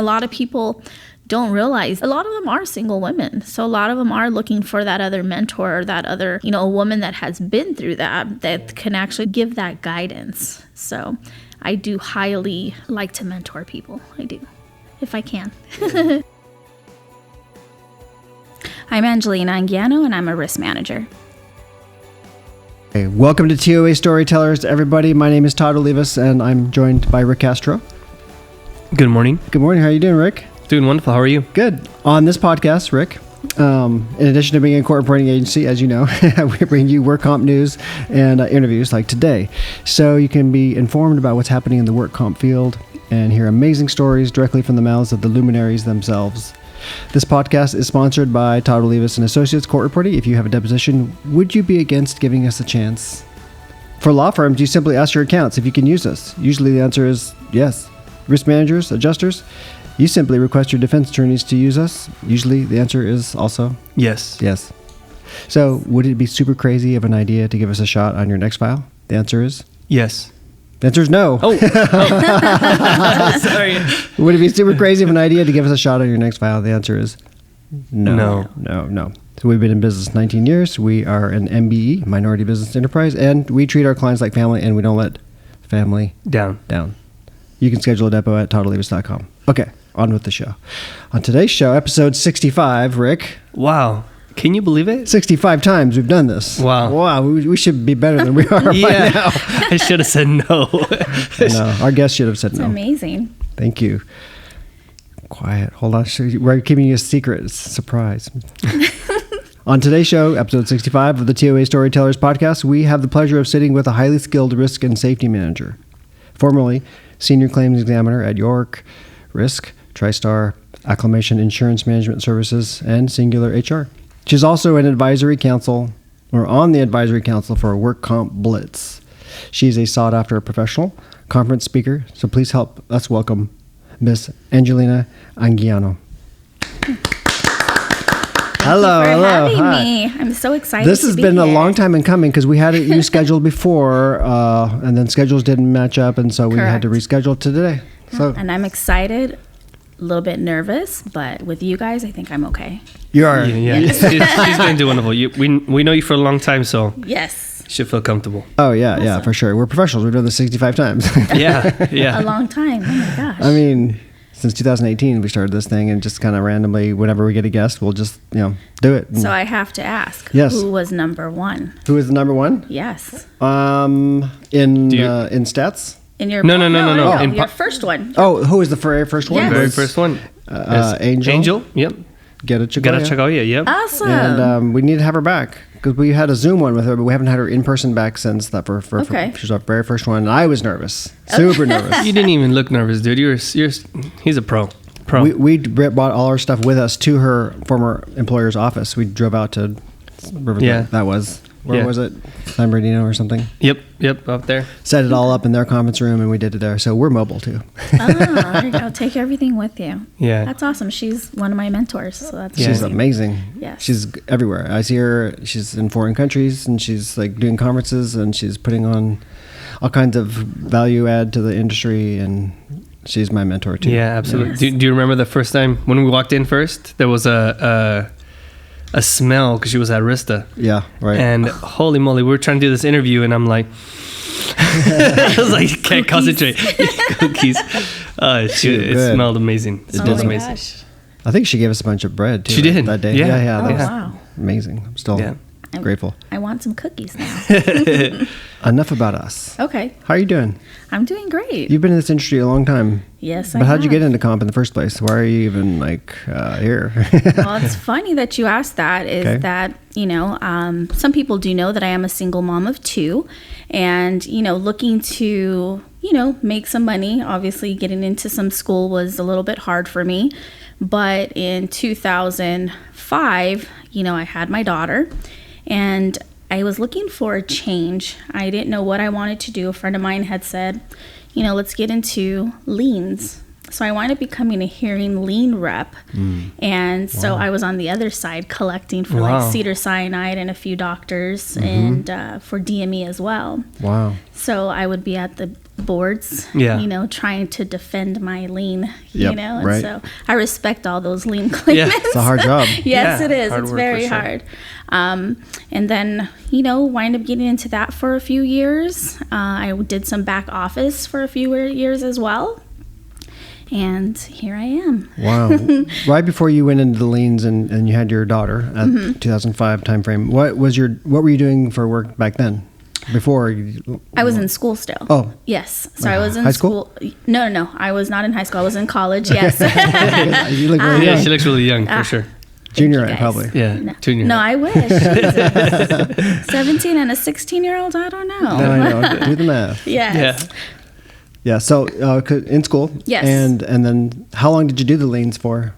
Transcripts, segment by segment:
A lot of people don't realize a lot of them are single women. So a lot of them are looking for that other mentor or that other, a woman that has been through that can actually give that guidance. So I do highly like to mentor people. I do, if I can. I'm Angelina Anguiano, and I'm a risk manager. Hey, welcome to T.O.A. Storytellers, everybody. My name is Todd, and I'm joined by Rick Castro. Good morning. Good morning. How are you doing, Rick? Doing wonderful. How are you? Good. On this podcast, Rick, in addition to being a court reporting agency, as you know, we bring you work comp news and interviews like today. So you can be informed about what's happening in the work comp field and hear amazing stories directly from the mouths of the luminaries themselves. This podcast is sponsored by Todd and Associates Court Reporting. If you have a deposition, would you be against giving us a chance? For law firms, you simply ask your accounts if you can use us. Usually the answer is yes. Risk managers, adjusters, you simply request your defense attorneys to use us. Usually the answer is also yes. Yes. So would it be super crazy of an idea to give us a shot on your next file? The answer is yes. The answer is no. Oh. Sorry. Would it be super crazy of an idea to give us a shot on your next file? The answer is no. No. So we've been in business 19 years. We are an MBE, Minority Business Enterprise, and we treat our clients like family, and we don't let family down. You can schedule a depo at toddleavis.com. Okay, on with the show. On today's show, episode 65, Rick. Wow. Can you believe it? 65 times we've done this. Wow. We should be better than we are right now. I should have said no. No, our guest should have said no. It's amazing. Thank you. Quiet. Hold on. We're giving you a secret. It's a surprise. On today's show, episode 65 of the T.O.A. Storytellers podcast, we have the pleasure of sitting with a highly skilled risk and safety manager, formerly senior claims examiner at York, Risk, TriStar, Acclamation Insurance Management Services, and Singular HR. She's also on the advisory council for a work comp blitz. She's a sought-after professional conference speaker, so please help us welcome Miss Angelina Anguiano. Hello. Thank you for having Hi. me. I'm so excited. This has been a long time in coming because we had you scheduled before, and then schedules didn't match up, and so we had to reschedule to today. So, and I'm excited, a little bit nervous, but with you guys, I think I'm okay. You are. Yeah. She's going to do wonderful. We know you for a long time, so Yes. you should feel comfortable. Oh, yeah, for sure. We're professionals. We've done this 65 times. Yeah. A long time. Oh my gosh. I mean, since 2018, we started this thing, and just kind of randomly, whenever we get a guest, we'll just, do it. So I have to ask, Yes. who was number one? Who is the number one? Yes. In stats? In your No. your first one. Oh, who is the very first one? Yes. Very first one. Angel. Yep. Get a Chagoya. Yep. Awesome. And we need to have her back because we had a Zoom one with her, but we haven't had her in person back since that. Okay. She was our very first one, and I was nervous, super nervous. You didn't even look nervous, dude. He's a pro. We brought all our stuff with us to her former employer's office. We drove out to Riverside. Yeah. That was where was it? San Bernardino or something. Yep, up there. Set it all up in their conference room, and we did it there. So we're mobile too. there you go. Take everything with you. Yeah. That's awesome. She's one of my mentors, so that's She's amazing. Yes. She's everywhere. I see her. She's in foreign countries, and she's like doing conferences, and she's putting on all kinds of value add to the industry, and she's my mentor too. Yeah, absolutely. Yes. Do you remember the first time when we walked in first? There was a smell because she was at Arista. Yeah, right. And holy moly, we were trying to do this interview, and I'm like, I was like, can't concentrate. Cookies. It smelled amazing. It did amazing. Gosh. I think she gave us a bunch of bread too. She did. that day. Yeah. That was Wow. amazing. I'm still grateful. I want some cookies now. Enough about us. Okay. How are you doing? I'm doing great. You've been in this industry a long time. Yes, But how'd you get into comp in the first place? Why are you even here? Well, it's funny that you asked that. That some people do know that I am a single mom of two, and looking to make some money. Obviously, getting into some school was a little bit hard for me, but in 2005, I had my daughter, and I was looking for a change. I didn't know what I wanted to do. A friend of mine had said, let's get into liens. So I wound up becoming a hearing lien rep. And so I was on the other side collecting for like Cedars-Sinai and a few doctors and for DME as well. Wow. So I would be at the boards, trying to defend my lien, and right. so I respect all those lien claimants. It's a hard job. Yes, it is. Hard It's work very for sure. hard. And then, wind up getting into that for a few years. I did some back office for a few years as well. And here I am. Wow. Right before you went into the liens and you had your daughter at 2005 timeframe, what were you doing for work back then? Before I was in school still. Oh. Yes. So I was in high school? No. I was not in high school. I was in college. Yes. You look really Yeah, young. she looks really young for sure. Junior you, high, guys. probably. Yeah, No. junior. No, high. I wish. 17 and a 16-year-old, I don't know. No, I know. Do the math. Yes. Yeah. Yeah. So in school. Yes. And then how long did you do the liens for?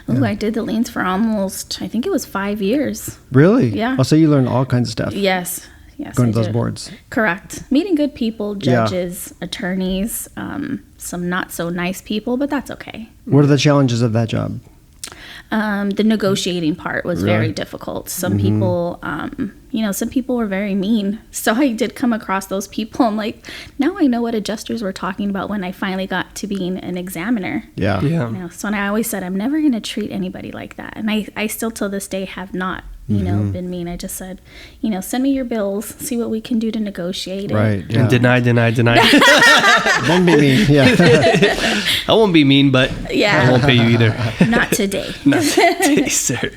Oh, I did the liens for almost, I think it was 5 years. Really? Yeah. Oh, so you learned all kinds of stuff. Yes. Yes. Going I to those did. boards. Correct. Meeting good people, Yeah. judges, attorneys, some not so nice people, but that's okay. What are the challenges of that job? The negotiating part was Really? very difficult. Some people, some people were very mean. So I did come across those people. I'm like, now I know what adjusters were talking about when I finally got to being an examiner. Yeah. Yeah. So and I always said, I'm never going to treat anybody like that. And I still till this day have not, been mean. I just said, send me your bills, see what we can do to negotiate it. Right. Yeah. And deny. Don't be mean. Yeah. I won't be mean, but Yeah. I won't pay you either. Not today. Not today, sir.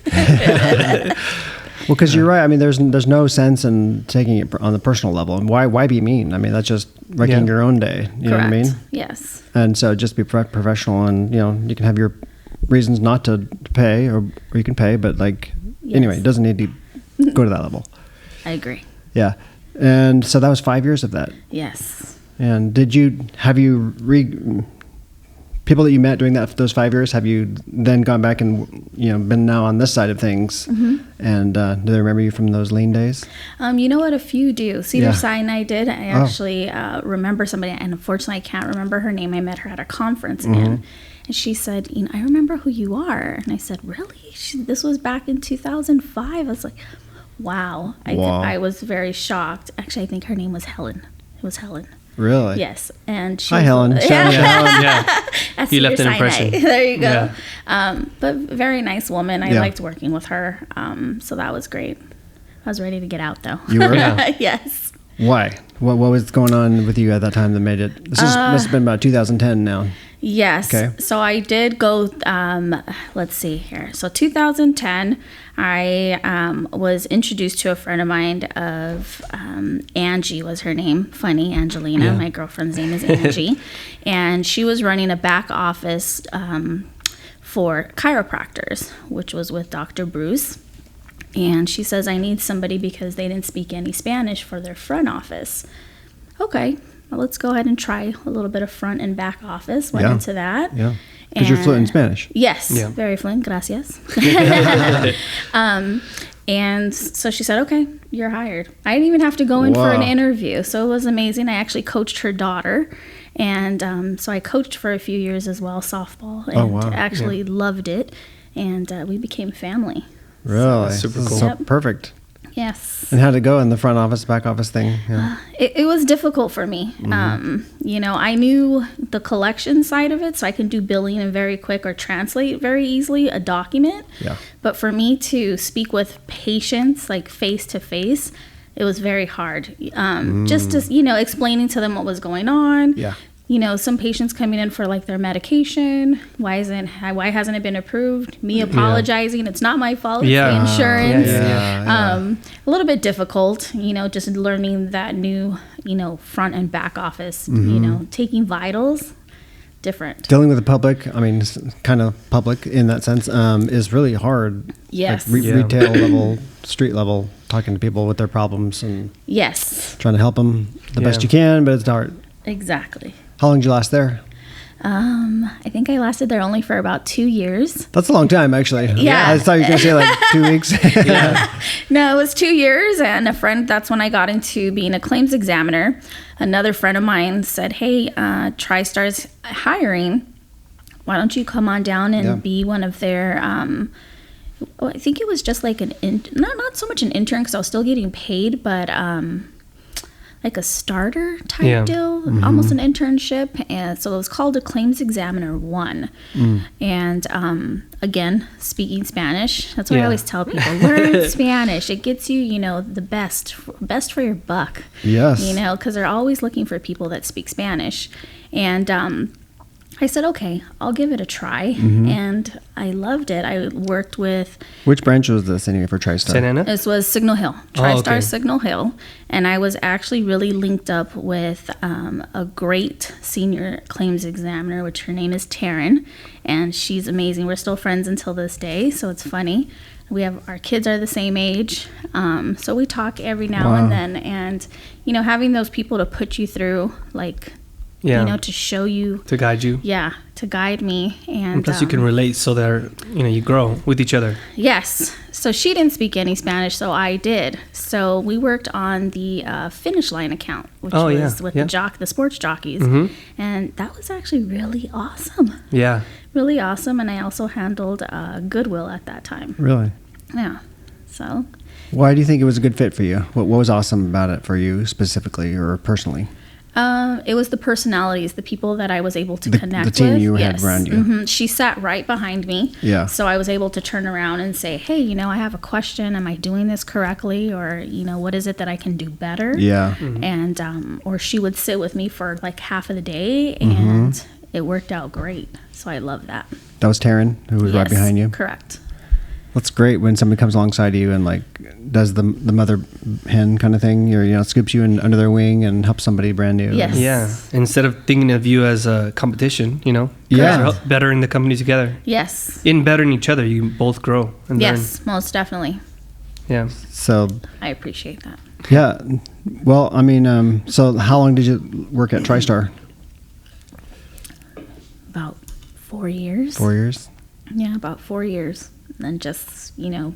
Well, because you're right. I mean, there's no sense in taking it on the personal level. And why be mean? I mean, that's just wrecking your own day. You know what I mean? Yes. And so just be professional, and you can have your reasons not to pay, or you can pay, but anyway, it doesn't need to go to that level. I agree. Yeah. And so that was 5 years of that. Yes. And people that you met during those 5 years, have you then gone back and been now on this side of things? And do they remember you from those lean days? You know what? A few do. Cedar Yeah. Sinai did. I actually remember somebody, and unfortunately I can't remember her name. I met her at a conference, and she said, I remember who you are. And I said, really? This was back in 2005. I was like, wow. I was very shocked. Actually, I think her name was Helen. It was Helen. Really? Yes. And she Hi, Helen. Shout out to Helen. Yeah. At You left Cedar an impression. Sinai. There you go. Yeah. But very nice woman. I Yeah. liked working with her. So that was great. I was ready to get out though. You were? Yeah. Yes. Why? What was going on with you at that time that made it? This must have been about 2010 now. Yes. Okay. So I did go, let's see here. So 2010, I was introduced to a friend of mine of Angie was her name. Funny, Angelina. Yeah. My girlfriend's name is Angie. And she was running a back office for chiropractors, which was with Dr. Bruce. And she says, I need somebody because they didn't speak any Spanish for their front office. Okay. Well, let's go ahead and try a little bit of front and back office. Went into that. Yeah. Because you're fluent in Spanish. Yes. Yeah. Very fluent. Gracias. And so she said, okay, you're hired. I didn't even have to go in for an Wow. interview. So it was amazing. I actually coached her daughter. And so I coached for a few years as well, softball. And wow. actually loved it. And we became family. Really? Super This is cool. So Yep. perfect. Yes. And how'd it go in the front office, back office thing? Yeah. It was difficult for me. I knew the collection side of it, so I can do billing and very quick or translate very easily a document. Yeah. But for me to speak with patients, like face to face, it was very hard. Just to, explaining to them what was going on. Yeah. Some patients coming in for like their medication. Why hasn't it been approved? Me apologizing. It's not my fault. It's Yeah. the insurance. Yeah. A little bit difficult, just learning that new, front and back office, taking vitals, different. Dealing with the public, I mean, it's kind of public in that sense, is really hard. Yes. Like Yeah. retail level, street level, talking to people with their problems and Yes, trying to help them the best Yeah. you can, but it's hard. exactly. How long did you last there? I think I lasted there only for about 2 years. That's a long time, actually. Yeah. I thought you were going to say like 2 weeks. No, it was 2 years, and that's when I got into being a claims examiner. Another friend of mine said, hey, TriStar's hiring. Why don't you come on down and be one of their, I think it was just like not so much an intern because I was still getting paid, but like a starter type deal, almost an internship. And so it was called a Claims Examiner 1. And again, speaking Spanish. That's what I always tell people. Learn Spanish. It gets you, you know, the best for your buck. Yes. You know, because they're always looking for people that speak Spanish. And I said, okay, I'll give it a try. And I loved it. I worked with... Which branch was this anyway for TriStar? Santa Ana? This was Signal Hill. TriStar Signal Hill. And I was actually really linked up with a great senior claims examiner, which her name is Taryn. And she's amazing. We're still friends until this day, so it's funny. Our kids are the same age. So we talk every now and then. And, you know, having those people to put you through, like... you know, to show you, to guide you, to guide me, and plus you can relate, so that you grow with each other. Yes. So she didn't speak any Spanish, so I did. So we worked on the Finish Line account, which was with the sports jockeys, and that was actually really awesome. Yeah, really awesome. And I also handled Goodwill at that time. Really? Yeah. So. Why do you think it was a good fit for you? What was awesome about it for you specifically or personally? It was the personalities, the people that I was able to connect with. The team you had around you. She sat right behind me. Yeah. So I was able to turn around and say, hey, you know, I have a question. Am I doing this correctly? Or, you know, what is it that I can do better? Yeah. And, or she would sit with me for like half of the day, and it worked out great. So I love that. That was Taryn, who was right behind you? Correct. That's great when somebody comes alongside you and like does the mother hen kind of thing. Scoops you under their wing and helps somebody brand new. Yes. Yeah. Instead of thinking of you as a competition, better in the company together. Yes. In bettering each other, you both grow and learn. Yes, most definitely. Yeah. So I appreciate that. Yeah. Well, I mean, so how long did you work at TriStar? About 4 years. 4 years? Yeah, about 4 years. And just,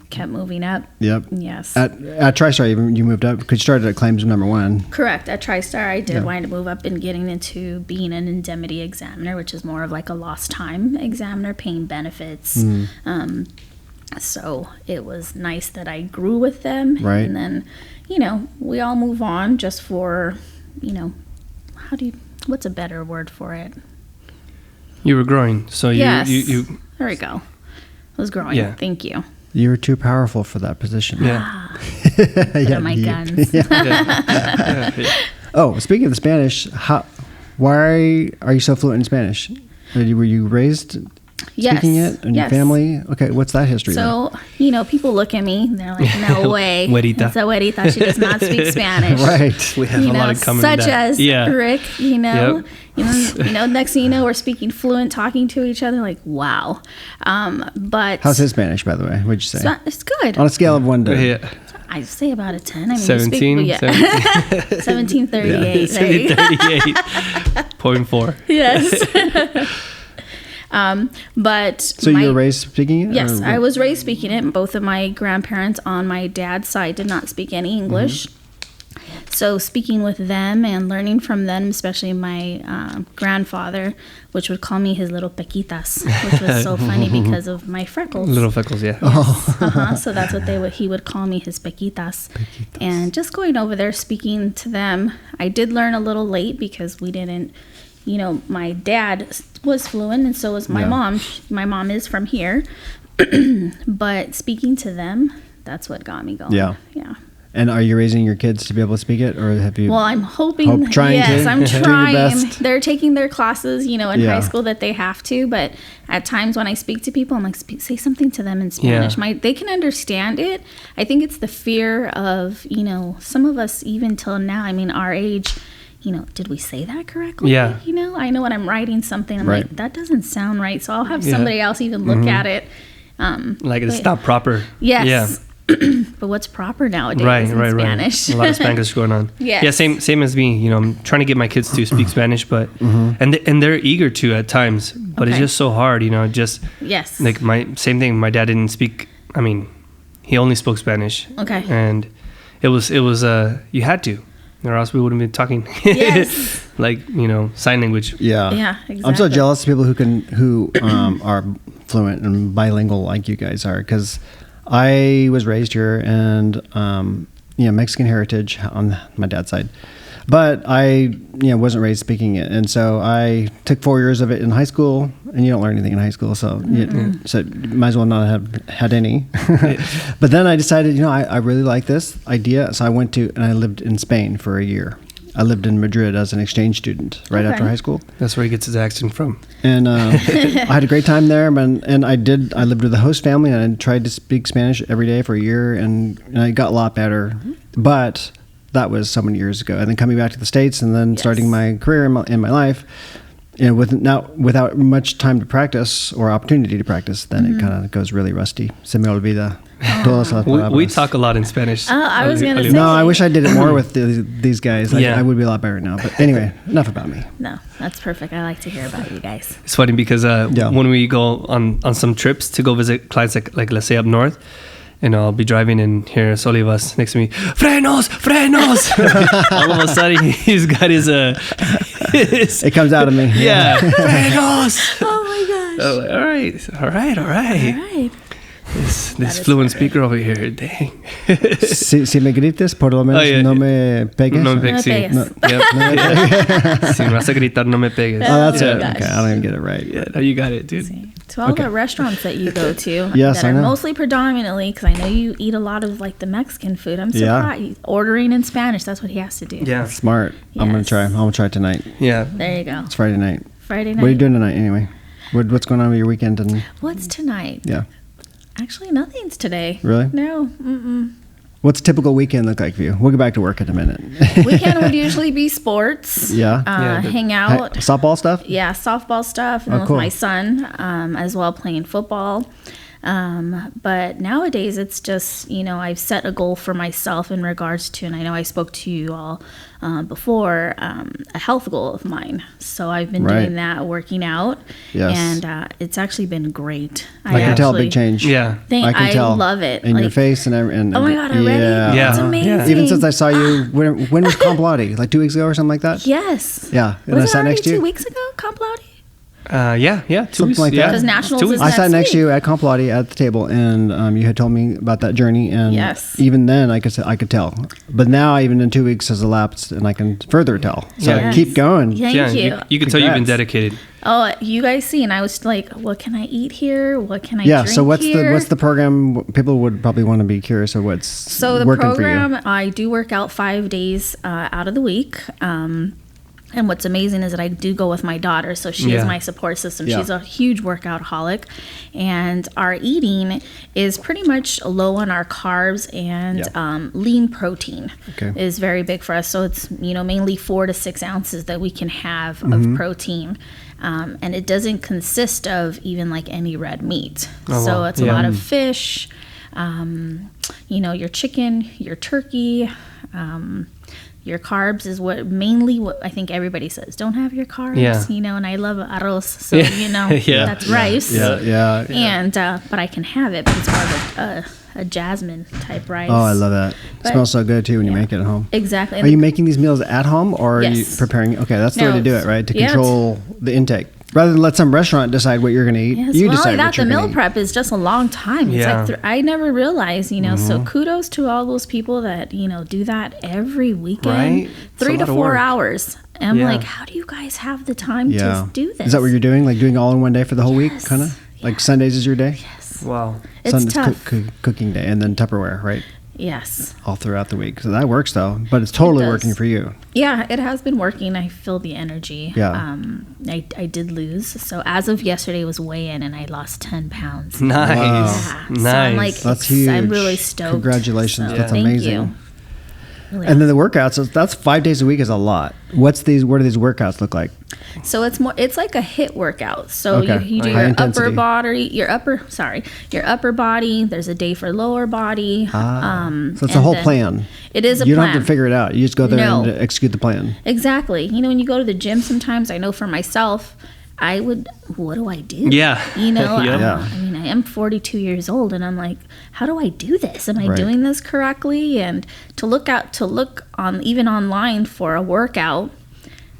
kept moving up. Yep. Yes. At TriStar, you moved up because you started at Claims number 1. Correct. At TriStar, I did want to move up and getting into being an indemnity examiner, which is more of like a lost time examiner, paying benefits. So it was nice that I grew with them. Right. And then, we all move on just for, what's a better word for it? You were growing. So yes. you There we go. I was growing. Yeah. Thank you. You were too powerful for that position. Yeah. What are my guns? Oh, speaking of the Spanish, why are you so fluent in Spanish? Were you raised speaking it in your family? Okay, what's that history like? So, people look at me, they're like, no way. Güerita. It's a güerita. She does not speak Spanish. Right. We have a lot in common such with that. as Rick, Yep. Next thing you know, we're speaking fluent, talking to each other, like, wow. But how's his Spanish, by the way? What'd you say? It's good. On a scale of 1 to... I say about a 10. I mean, 17? 1738. 1738.4. Yes. But so you were raised speaking it? Yes, I was raised speaking it. Both of my grandparents on my dad's side did not speak any English. So speaking with them and learning from them, especially my grandfather, which would call me his little pequitas, which was so funny because of my freckles. Little freckles, yeah. Yes. So that's what he would call me, his pequitas. And just going over there, speaking to them, I did learn a little late because we didn't, my dad was fluent and so was my mom. My mom is from here. But speaking to them, that's what got me going. Yeah. Yeah. And are you raising your kids to be able to speak it, or have you? Well, I'm hoping. I'm trying. They're taking their classes, in high school that they have to. But at times when I speak to people, I'm like, say something to them in Spanish. Yeah. They can understand it. I think it's the fear of, some of us even till now. I mean, our age. Did we say that correctly? Yeah. I know when I'm writing something, I'm right. like, that doesn't sound right. So I'll have somebody else even look at it. It's not proper. Yes. Yeah. But what's proper nowadays in Spanish? Right. A lot of Spanglish going on. Yes. Yeah, same as me. I'm trying to get my kids to speak Spanish, but and they're eager to at times, but it's just so hard. Yes. Like same thing. My dad didn't speak. I mean, he only spoke Spanish. Okay. And it was you had to, or else we wouldn't be talking. Yes. Sign language. Yeah. Yeah. Exactly. I'm so jealous of people who are fluent and bilingual like you guys are, because I was raised here and, Mexican heritage on my dad's side. But I wasn't raised speaking it, and so I took 4 years of it in high school, and you don't learn anything in high school, so so might as well not have had any. But then I decided, I really like this idea, so I went to and I lived in Spain for a year. I lived in Madrid as an exchange student right after high school. That's where he gets his accent from. And I had a great time there. And I lived with a host family, and I tried to speak Spanish every day for a year, and I got a lot better. But that was so many years ago. And then coming back to the States and then starting my career in my life, without much time to practice or opportunity to practice, then it kind of goes really rusty. Se me olvida. We talk a lot in Spanish. Oh, I was going to say. No, I wish I did it more with these guys. I would be a lot better now. But anyway, enough about me. No, that's perfect. I like to hear about you guys. It's funny because when we go on some trips to go visit clients, like let's say up north, and I'll be driving and hear Solivas next to me, frenos. All of a sudden, he's got his it comes out of me. Yeah, frenos. Oh my gosh. Oh, all right. This fluent speaker over here, dang. Si me grites, por lo menos no me pegues. No me pegues. Si me vas a gritar, no me pegues. Oh, that's it. Okay, I don't even get it right. Yeah, no, you got it, dude. To all the restaurants that you go to, yes, that are mostly predominantly, because I know you eat a lot of like the Mexican food. I'm surprised. Ordering in Spanish, that's what he has to do. Yeah. Smart. Yes. I'm going to try tonight. Yeah. There you go. It's Friday night. Friday night. What are you doing tonight anyway? What's going on with your weekend? And What's tonight? Yeah. Actually, nothing's today. Really? No. Mm-mm. What's a typical weekend look like for you? We'll get back to work in a minute. Weekend would usually be sports. Yeah. Hang out. Softball stuff? Yeah, softball stuff. And with my son as well, playing football. But nowadays it's just, I've set a goal for myself in regards to, and I know I spoke to you all before, a health goal of mine. So I've been doing that, working out. Yes. And it's actually been great. I can tell a big change. Yeah. I can tell. Love it. In your face and oh my God, already? Yeah. It's amazing. Even since I saw you, when was Comp like 2 weeks ago or something like that? Yes. Yeah. And Was I it sat already next to you. 2 weeks ago, Comp Laude? 2 weeks. Something like that. Because Nationals is I sat next week. to you at Comp at the table, and you had told me about that journey, and even then I could tell. But now, even in 2 weeks has elapsed, and I can further tell. So keep going. Thank you. You can tell you've been dedicated. Oh, you guys see, and I was like, what can I eat here? What can I drink so what's here? the program? People would probably want to be curious of what's so the working program. for you. I do work out 5 days out of the week. And what's amazing is that I do go with my daughter, so she is my support system. Yeah. She's a huge workout-holic, and our eating is pretty much low on our carbs, and lean protein is very big for us. So it's mainly 4 to 6 ounces that we can have of protein, and it doesn't consist of even like any red meat. So it's a lot of fish, your chicken, your turkey. Your carbs is what I think everybody says. Don't have your carbs, and I love arroz, so that's rice. Yeah. And but I can have it, but it's more of a jasmine type rice. Oh, I love that. It smells so good too when you make it at home. Exactly. Are you making these meals at home, or are you preparing? Okay, that's the way to do it, right? To control the intake. Rather than let some restaurant decide what you're going to eat, you decide what you're the meal prep is just a long time. It's like I never realized, so kudos to all those people that, do that every weekend, right? 3 to 4 hours. And I'm like, how do you guys have the time to do this? Is that what you're doing? Like doing all in one day for the whole week, kind of? Like Sundays is your day? Yes. Wow. It's Sunday's tough. Cooking day, and then Tupperware, right? Yes. All throughout the week. So that works though, but it's totally working for you. Yeah, it has been working. I feel the energy. Yeah. I did lose. So as of yesterday was weigh-in and I lost 10 pounds. Nice. Wow. Yeah. So I'm like, that's huge. I'm really stoked. Congratulations. So, That's thank amazing. You. Really and then the workouts, that's 5 days a week is a lot. What do these workouts look like? So it's like a HIIT workout. So you do High your intensity. your upper body. There's a day for lower body. So it's a whole plan. It is a You plan. don't have to figure it out. You just go there and execute the plan. Exactly. When you go to the gym sometimes, I know for myself, what do I do? Yeah. I am 42 years old and I'm like, how do I do this? Am I doing this correctly? And to look on even online for a workout,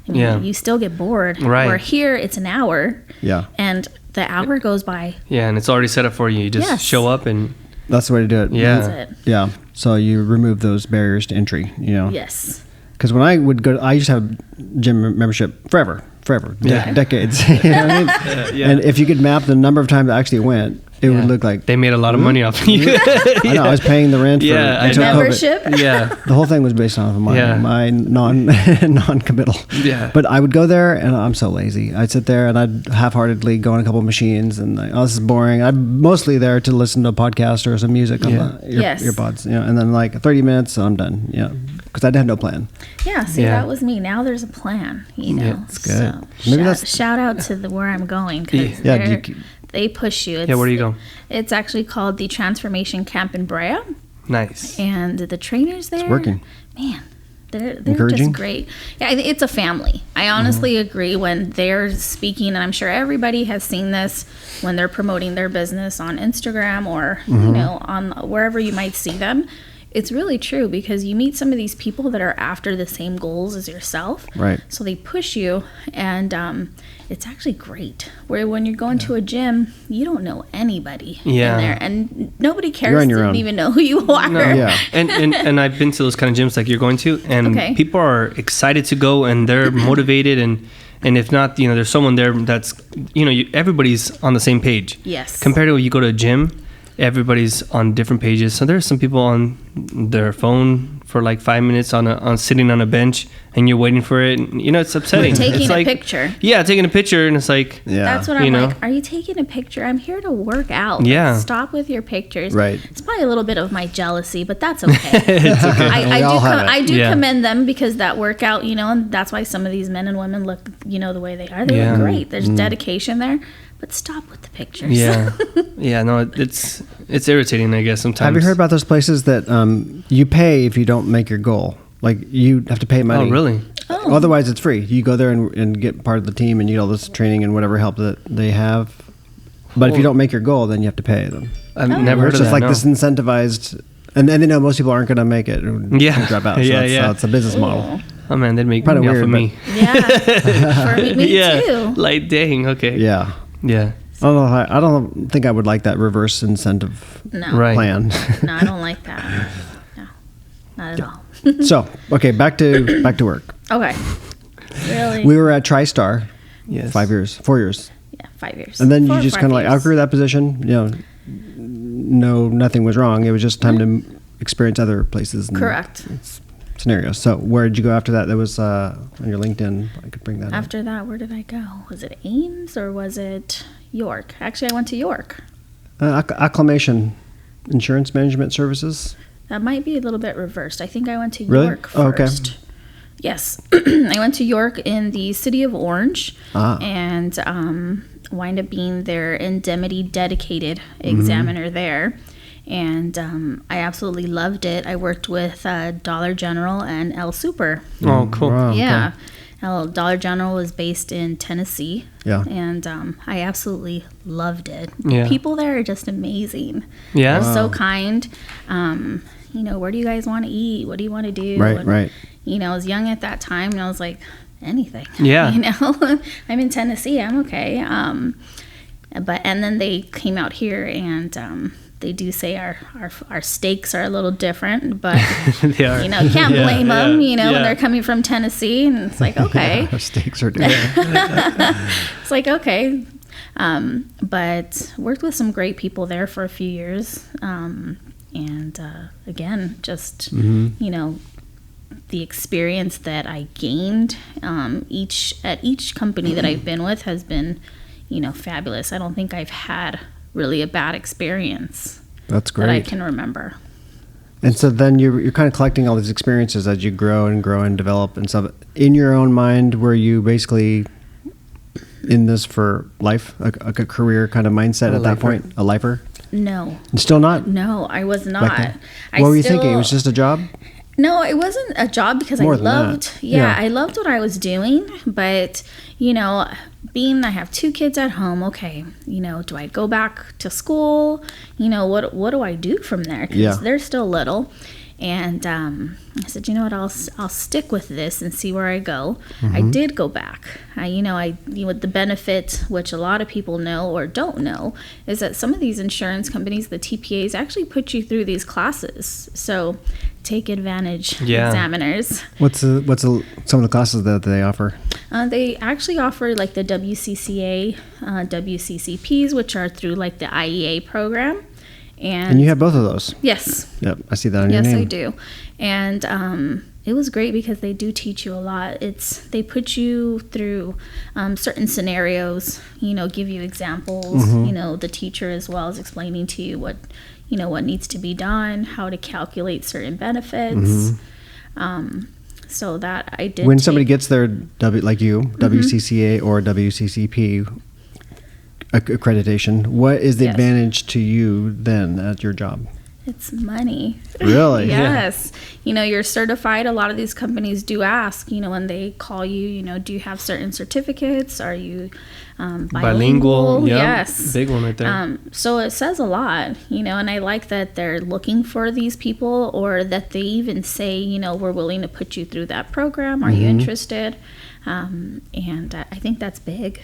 you still get bored. Right. Where here it's an hour. Yeah. And the hour goes by. Yeah, and it's already set up for you. You just show up and that's the way to do it. Yeah. That's it. Yeah. So you remove those barriers to entry, Yes. Because when I would go, I used to have gym membership forever, decades. You know what I mean? And if you could map the number of times I actually went, it would look like they made a lot of money off you. I know. I was paying the rent for until membership. COVID. Yeah, the whole thing was based off of my non-committal. Yeah, but I would go there, and I'm so lazy. I'd sit there and I'd half-heartedly go on a couple of machines, and like, oh, this is boring. I'm mostly there to listen to a podcast or some music on the earpods, you know, and then like 30 minutes, and I'm done. Yeah, because I had no plan. Yeah, see, that was me. Now there's a plan. You know, that's good. So maybe shout out to where I'm going because they push you. Where do you go? It's actually called the Transformation Camp in Brea. Nice. And the trainers there, it's working. Man, they're just great. Yeah, it's a family. I honestly agree when they're speaking, and I'm sure everybody has seen this when they're promoting their business on Instagram or you know, on wherever you might see them. It's really true because you meet some of these people that are after the same goals as yourself. Right. So they push you, and it's actually great. Where when you're going to a gym, you don't know anybody in there, and nobody cares to even know who you are. No. Yeah. and I've been to those kind of gyms like you're going to, and people are excited to go, and they're motivated, and if not, you know, there's someone there that's, you know, everybody's on the same page. Yes. Compared to when you go to a gym, everybody's on different pages. So there's some people on their phone for like 5 minutes on sitting on a bench, and you're waiting for it. And, you know, it's upsetting. Taking it's a like, picture. Yeah, taking a picture, and it's like, that's what I'm like. Are you taking a picture? I'm here to work out. Yeah. Stop with your pictures. Right. It's probably a little bit of my jealousy, but that's okay. It's okay. I do commend them because that workout, you know, and that's why some of these men and women look, you know, the way they are. They look great. There's dedication there. But stop with the pictures. Yeah. Yeah, no, it's irritating, I guess, sometimes. Have you heard about those places that you pay if you don't make your goal? Like, you have to pay money. Oh, really? Oh. Otherwise, it's free. You go there and get part of the team, and you get all this training and whatever help that they have. But if you don't make your goal, then you have to pay them. I've never heard of that. It's just like this incentivized... And they know most people aren't going to make it. Yeah. Drop out. So so it's a business model. Oh, man, they'd make money off of me. Yeah. For me too. Like, dang, okay. Yeah. Yeah. I don't think I would like that reverse incentive plan. No, I don't like that. No, not at all. So, okay, back to work. Okay. Really? We were at TriStar. Yes. 4 years. Yeah, 5 years. And then you just kind of like outgrew that position. You know, no, nothing was wrong. It was just time to experience other places. And correct. Scenarios. So where did you go after that? That was on your LinkedIn. I could bring that up. After that, where did I go? Was it Ames or was it York? Actually, I went to York. Acclamation Insurance Management Services. That might be a little bit reversed. I think I went to York first. Oh, okay. Yes. I went to York in the city of Orange and wind up being their indemnity dedicated examiner there. And I absolutely loved it. I worked with Dollar General and El Super. Oh, cool. Wow, yeah. Okay. Dollar General was based in Tennessee. Yeah. And I absolutely loved it. Yeah. People there are just amazing. Yeah. They're so kind. You know, where do you guys want to eat? What do you want to do? Right, and, right. You know, I was young at that time, and I was like, anything. Yeah. You know, I'm in Tennessee. I'm okay. And then they came out here, and they do say our steaks are a little different, but they are. you know, can't blame them. You know, when they're coming from Tennessee, and it's like, okay, our steaks are different. it's like, okay. But worked with some great people there for a few years. And again, just, you know, the experience that I gained at each company that I've been with has been, you know, fabulous. I don't think I've had really a bad experience. That's great. That I can remember. And so then you're kind of collecting all these experiences as you grow and develop and stuff. In your own mind, were you basically in this for life, a career kind of mindset at that point? A lifer? No. Still not? No, I was not. What were you thinking? It was just a job? No, it wasn't a job because I loved I loved what I was doing, but you know, being I have 2 kids at home, okay, you know, do I go back to school? You know, what do I do from there? Because they're still little. And I said, you know what, I'll stick with this and see where I go. I did go back. The benefit, which a lot of people know or don't know, is that some of these insurance companies, the TPAs, actually put you through these classes. So take advantage, examiners. What's some of the classes that they offer? They actually offer like the WCCA, WCCPs, which are through like the IEA program. And you have both of those? Yes. Yep, I see that on your name. Yes, I do. And it was great because they do teach you a lot. They put you through certain scenarios, give you examples. The teacher as well is explaining to you what needs to be done, how to calculate certain benefits. So that I did. When somebody gets their WCCA or WCCP accreditation, what is the advantage to you then at your job? It's money. Really? Yes. You're certified. A lot of these companies do ask, when they call you, do you have certain certificates? Are you bilingual? Yes. Big one right there. So it says a lot, and I like that they're looking for these people, or that they even say, we're willing to put you through that program. Are you interested? And I think that's big.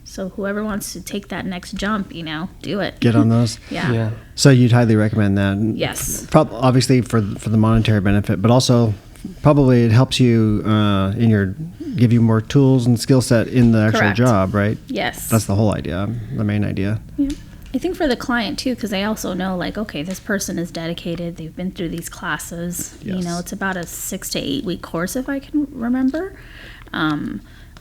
So whoever wants to take that next jump, do it. Get on those. Yeah. So you'd highly recommend that. Yes. Obviously for the monetary benefit, but also probably it helps you give you more tools and skill set in the actual job, right? Yes. That's the whole idea, the main idea. Yeah. I think for the client too, because they also know okay, this person is dedicated. They've been through these classes. Yes. It's about a 6 to 8 week course, if I can remember.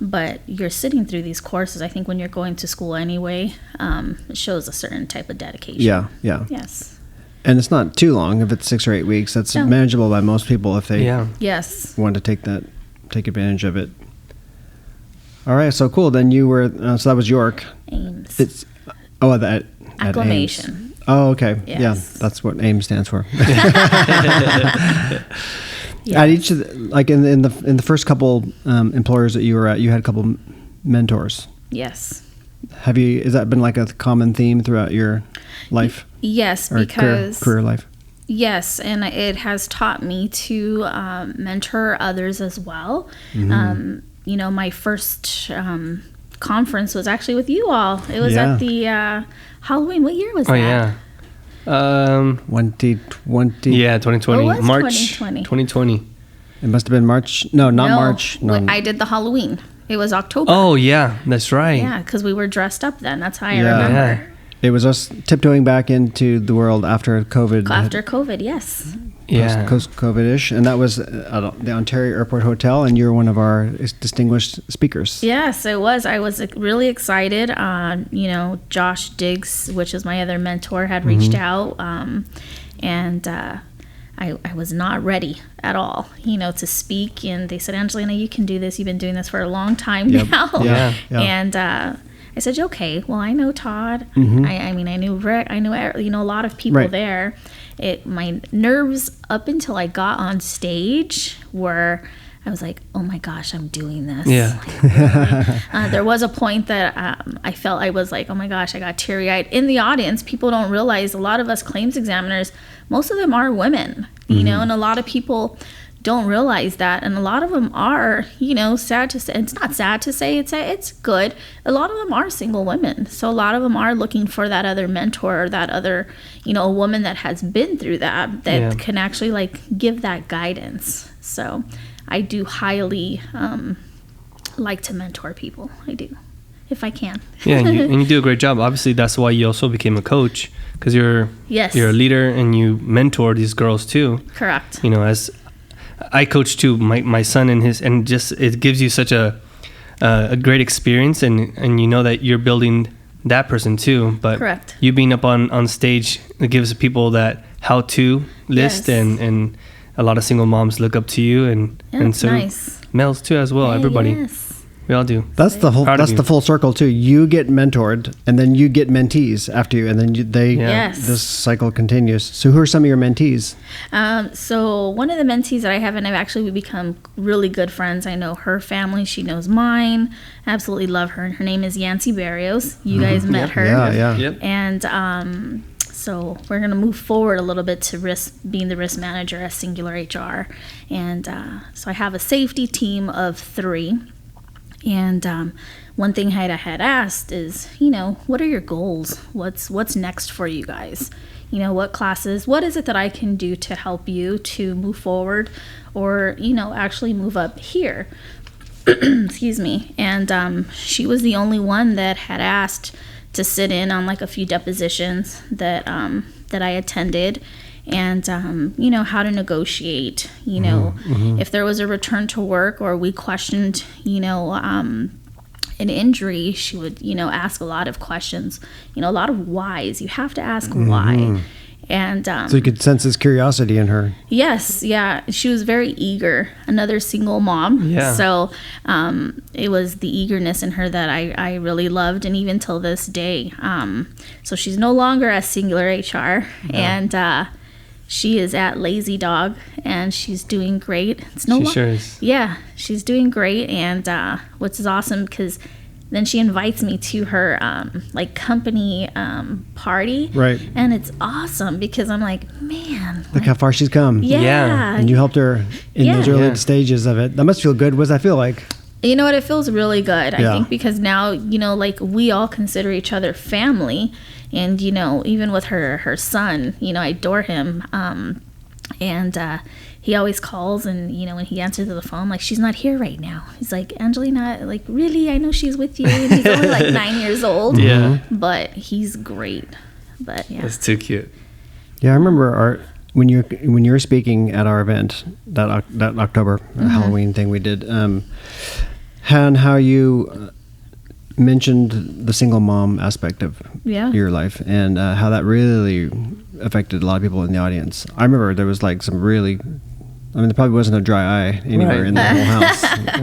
But you're sitting through these courses. I think when you're going to school anyway, it shows a certain type of dedication. Yeah. Yes. And it's not too long. If it's 6 or 8 weeks, that's manageable by most people if they want to take advantage of it. All right, so cool. Then you were so that was York. Ames. It's at Acclamation. Ames. Oh, okay. Yes. Yeah, that's what AIMS stands for. At each of in the first couple employers that you were at, you had a couple mentors. Yes. Has that been like a common theme throughout your life? Yes, or because career life. Yes, and it has taught me to mentor others as well. My first conference was actually with you all. It was at the Halloween. What year was that? Yeah. 2020. Yeah, 2020. What was March 2020? It must have been March. No, not March. No. I did the Halloween. It was October. Oh, yeah, that's right. Yeah, because we were dressed up then. That's how I remember. Yeah. It was us tiptoeing back into the world after COVID. After COVID, yes. Yeah. Post-COVID-ish. And that was at the Ontario Airport Hotel, and you're one of our distinguished speakers. Yes, it was. I was really excited. Josh Diggs, which is my other mentor, had reached out, and I was not ready at all, to speak. And they said, Angelina, you can do this. You've been doing this for a long time now. Yeah. And I said, okay, well, I know Todd. I knew Rick. I knew, a lot of people there. My nerves up until I got on stage were, I was like, oh my gosh, I'm doing this. Yeah. Really. There was a point that I felt I was like, oh my gosh, I got teary-eyed. In the audience, people don't realize a lot of us claims examiners, most of them are women, and a lot of people don't realize that, and a lot of them are, sad to say. It's not sad to say, it's good. A lot of them are single women, so a lot of them are looking for that other mentor, or that other, a woman that has been through that can actually give that guidance. So I do highly like to mentor people. I do, if I can. Yeah, and you do a great job. Obviously, that's why you also became a coach, because you're a leader and you mentor these girls too. Correct. As I coach too, my son and just it gives you such a great experience, and that you're building that person too. But correct. You being up on stage, it gives people that how-to list, and a lot of single moms look up to you, and so nice. Males too as well. Everybody. Yes. We all do. That's the whole. That's the full circle too. You get mentored, and then you get mentees after you, and then this cycle continues. So, who are some of your mentees? So one of the mentees that I have, and I've actually become really good friends. I know her family. She knows mine. Absolutely love her. And her name is Yancy Barrios. You guys met her. Yeah. Yep. And So we're going to move forward a little bit to being the risk manager at Singular HR. And so I have a safety team of 3. And one thing I had asked is, what are your goals? What's next for you guys? What classes, what is it that I can do to help you to move forward or, actually move up here? Excuse me. And she was the only one that had asked to sit in on like a few depositions that I attended, and how to negotiate, if there was a return to work or we questioned, an injury, she would, ask a lot of questions, a lot of whys. You have to ask why. And so you could sense this curiosity in her. Yes, yeah. She was very eager, another single mom. Yeah. So it was the eagerness in her that I really loved, and even till this day. So she's no longer at Singular HR, and she is at Lazy Dog, and she's doing great. She sure is. Yeah, she's doing great, and which is awesome because then she invites me to her company party, right? And it's awesome because I'm like, man, look how far she's come. Yeah. And you helped her in those early stages of it. That must feel good. What does that feel like? You know what? It feels really good. I think because now, we all consider each other family, and even with her son, I adore him, and he always calls, and when he answers the phone, like, she's not here right now. He's like, Angelina, like, really? I know she's with you. And he's only like 9 years old. Yeah. But he's great. But yeah. That's too cute. Yeah, I remember when you were speaking at our event that October Halloween thing we did, and how you mentioned the single mom aspect of your life, and how that really affected a lot of people in the audience. I remember there was like some really, there probably wasn't a dry eye anywhere in the whole house,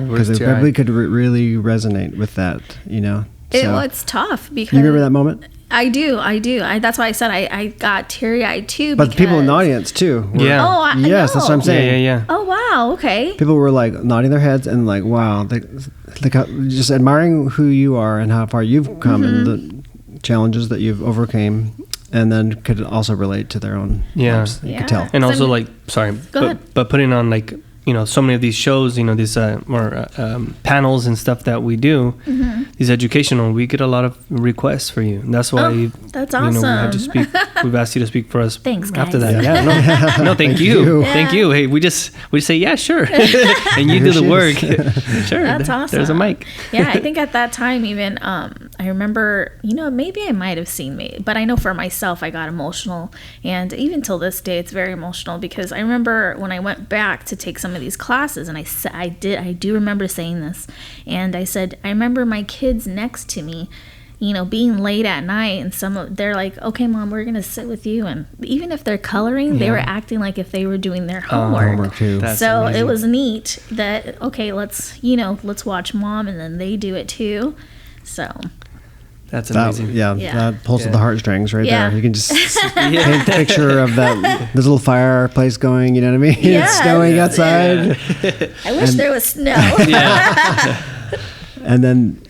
because it probably could really resonate with that, It's tough because... You remember that moment? I do. That's why I said I got teary-eyed too. But the people in the audience too. Yeah. Oh, yes, that's what I'm saying. Yeah. Oh, wow. Okay. People were like nodding their heads and like, wow, like how, just admiring who you are and how far you've come and the challenges that you've overcame, and then could also relate to their own lives. You could tell. And also but putting on like, so many of these shows, these more panels and stuff that we do, these educational, we get a lot of requests for you. And that's why that's awesome. We had to speak. We've asked you to speak for us. Thanks, guys. After that. Yeah. No, thank you. Thank you. Hey, we say, yeah, sure. And you do the work. Sure. That's awesome. There's a mic. Yeah, I think at that time even, I remember, maybe I might have seen me, but I know for myself, I got emotional. And even till this day, it's very emotional because I remember when I went back to take some of these classes, and I do remember saying this, and I said, I remember my kids next to me, being late at night, and they're like, okay, Mom, we're gonna sit with you, and even if they're coloring, they were acting like if they were doing their homework too. So amazing. It was neat that, okay, let's watch Mom, and then they do it too. So that's amazing. That pulls at the heartstrings right there. You can just paint a picture of this little fireplace going, you know what I mean? It's snowing outside. I wish there was snow. And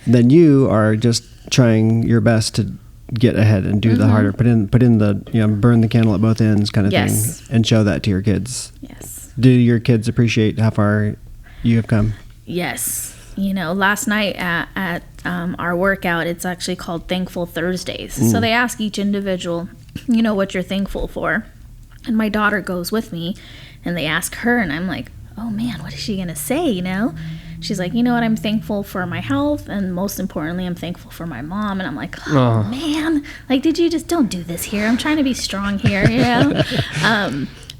then you are just trying your best to get ahead and do the harder, put in the, burn the candle at both ends kind of thing, and show that to your kids. Yes. Do your kids appreciate how far you have come? Yes. Last night at our workout, it's actually called Thankful Thursdays. So they ask each individual, what you're thankful for. And my daughter goes with me, and they ask her, and I'm like, oh man, what is she going to say, She's like, what, I'm thankful for my health, and most importantly, I'm thankful for my mom. And I'm like, oh man, like, did you just, don't do this here. I'm trying to be strong here,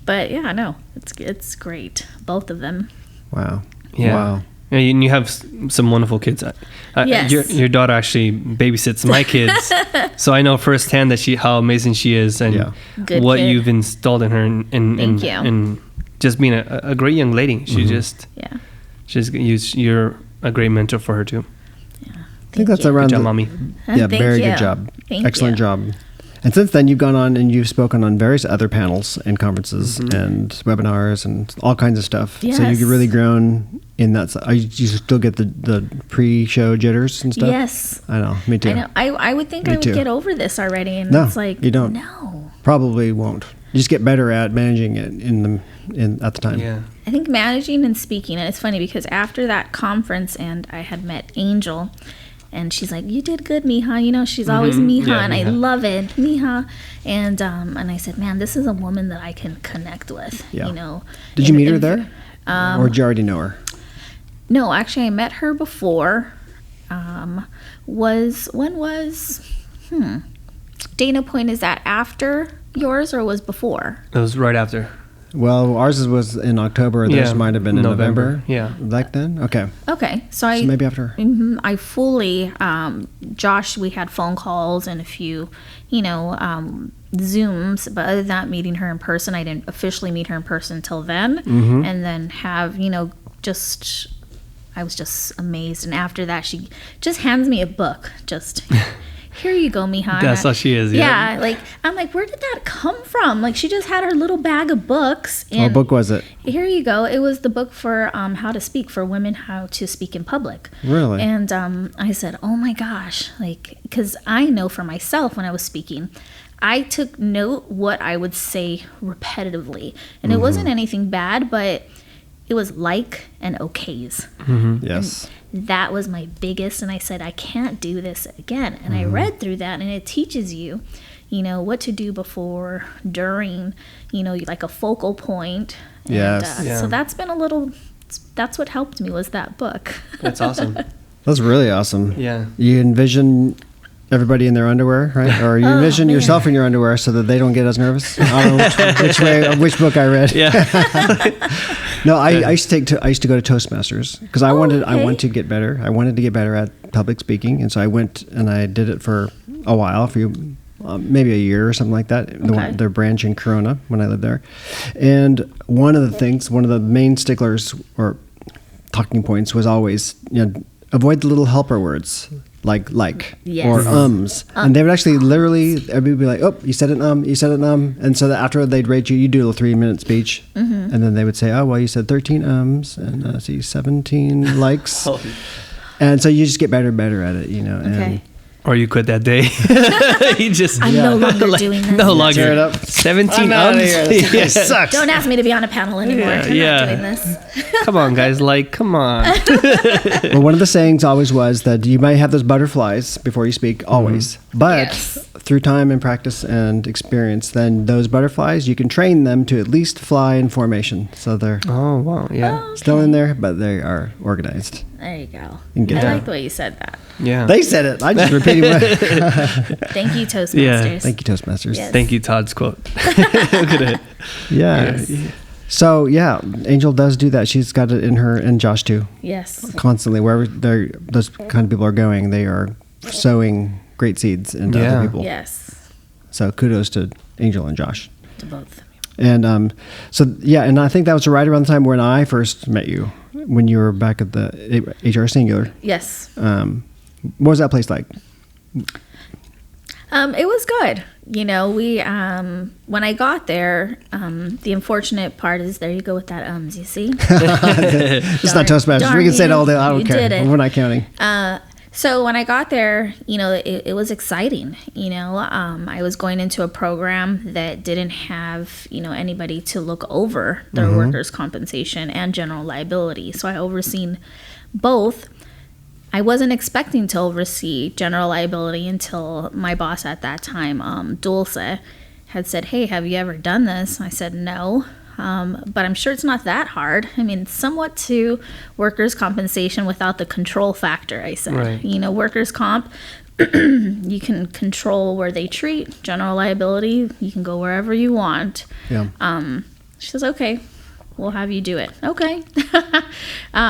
But yeah, no, it's great. Both of them. Wow. Yeah. Wow. Yeah, and you have some wonderful kids. Yes. Your daughter actually babysits my kids, so I know firsthand that how amazing she is, and what you've installed in her, and just being a great young lady. You're a great mentor for her too. Yeah, I think that's around. Good job, Mommy. Yeah, very good job. Excellent job. And since then, you've gone on and you've spoken on various other panels and conferences and webinars and all kinds of stuff. Yes. So you've really grown in that. You still get the pre-show jitters and stuff? Yes. I know. Me too. I know. I would think I would get over this already. And No, it's like, you don't. No. probably won't. You just get better at managing it at the time. Yeah. I think managing and speaking, and it's funny because after that conference, and I had met Angel, and she's like, "You did good, Mija." You know, she's always Mija, and I love it, Mija. And I said, "Man, this is a woman that I can connect with." Yeah. You know. Did you meet her there, or did you already know her? No, actually, I met her before. Dana Point, is that after yours or was before? It was right after. Well, ours was in October. Theirs might have been in November. Yeah. Back then? Okay. Okay. So maybe after. I fully, Josh, we had phone calls and a few, Zooms, but other than that, meeting her in person, I didn't officially meet her in person until then. And then have, I was just amazed. And after that, she just hands me a book. Just, here you go, Mija. That's how she is. Yeah. I'm like, where did that come from? Like, she just had her little bag of books. And what book was it? Here you go. It was the book for how to speak for women, how to speak in public. Really? And I said, oh my gosh, because I know for myself when I was speaking, I took note what I would say repetitively. And it wasn't anything bad, but it was and okays. Yes. And that was my biggest, and I said, I can't do this again. And I read through that, and it teaches you, what to do before, during, like a focal point. And, Yes. So that's been that's what helped me was that book. That's awesome. That's really awesome. Yeah. You envision everybody in their underwear, right? Or you envision yourself in your underwear so that they don't get as nervous. I don't know which book I read. Yeah. No, I used to go to Toastmasters because I wanted to get better. I wanted to get better at public speaking, and so I went and I did it for a while, maybe a year or something like that. Their branch in Corona when I lived there, and one of the main sticklers or talking points was always avoid the little helper words. Like yes. or and they would actually literally everybody would be like, oh, you said an and so that after they'd rate you do a 3-minute speech and then they would say, oh well, you said 13 and 17 likes and so you just get better and better at it, Okay. Or you quit that day. You just I'm no longer doing that. No longer. Tear it up. 17 Yeah. Sucks. Don't ask me to be on a panel anymore. I'm not doing this. Come on, guys. Come on. Well, one of the sayings always was that you might have those butterflies before you speak, always. But through time and practice and experience, then those butterflies, you can train them to at least fly in formation. So they're still in there, but they are organized. There you go. I like the way you said that. Yeah. They said it. I just repeated what. Thank you, Toastmasters. Yeah. Thank you, Toastmasters. Yes. Thank you, Todd's quote. Look at it. Yeah. Yes. So, Angel does do that. She's got it in her, and Josh too. Yes. Constantly, wherever those kind of people are going, they are sowing great seeds into other people. Yes. So kudos to Angel and Josh. To both. And and I think that was right around the time when I first met you, when you were back at the HR Singular. Yes. What was that place like? It was good. We when I got there, the unfortunate part is there you go with that you see. It's not Toastmasters. We can say it all day. I don't care. We're not counting. So when I got there, it was exciting. I was going into a program that didn't have, anybody to look over their workers' compensation and general liability. So I overseen both. I wasn't expecting to oversee general liability until my boss at that time, Dulce, had said, hey, have you ever done this? I said, no. But I'm sure it's not that hard. I mean, somewhat to workers' compensation without the control factor, I said. Right. Workers' comp, you can control where they treat. General liability, you can go wherever you want. Yeah. She says, okay, we'll have you do it. Okay.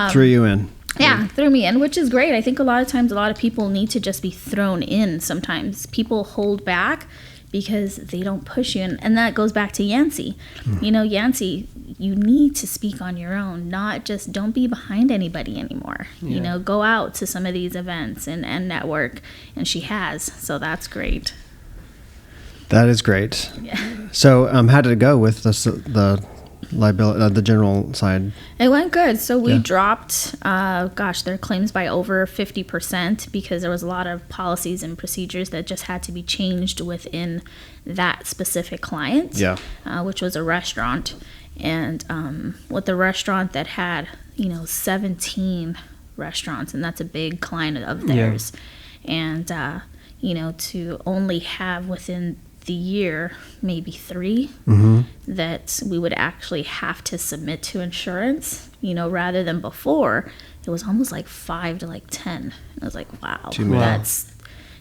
Threw you in. Yeah, threw me in, which is great. I think a lot of times a lot of people need to just be thrown in sometimes. People hold back because they don't push you. And that goes back to Yancey. Yancey, you need to speak on your own, not just don't be behind anybody anymore. Yeah. Go out to some of these events and network. And she has. So that's great. That is great. Yeah. So how did it go with the liability, the general side? It went good. So we dropped, their claims by over 50% because there was a lot of policies and procedures that just had to be changed within that specific client, which was a restaurant. And with the restaurant that had, 17 restaurants, and that's a big client of theirs. And, to only have within the year, maybe 3 that we would actually have to submit to insurance, rather than before, it was almost like 5 to like 10. I was like, wow, that's,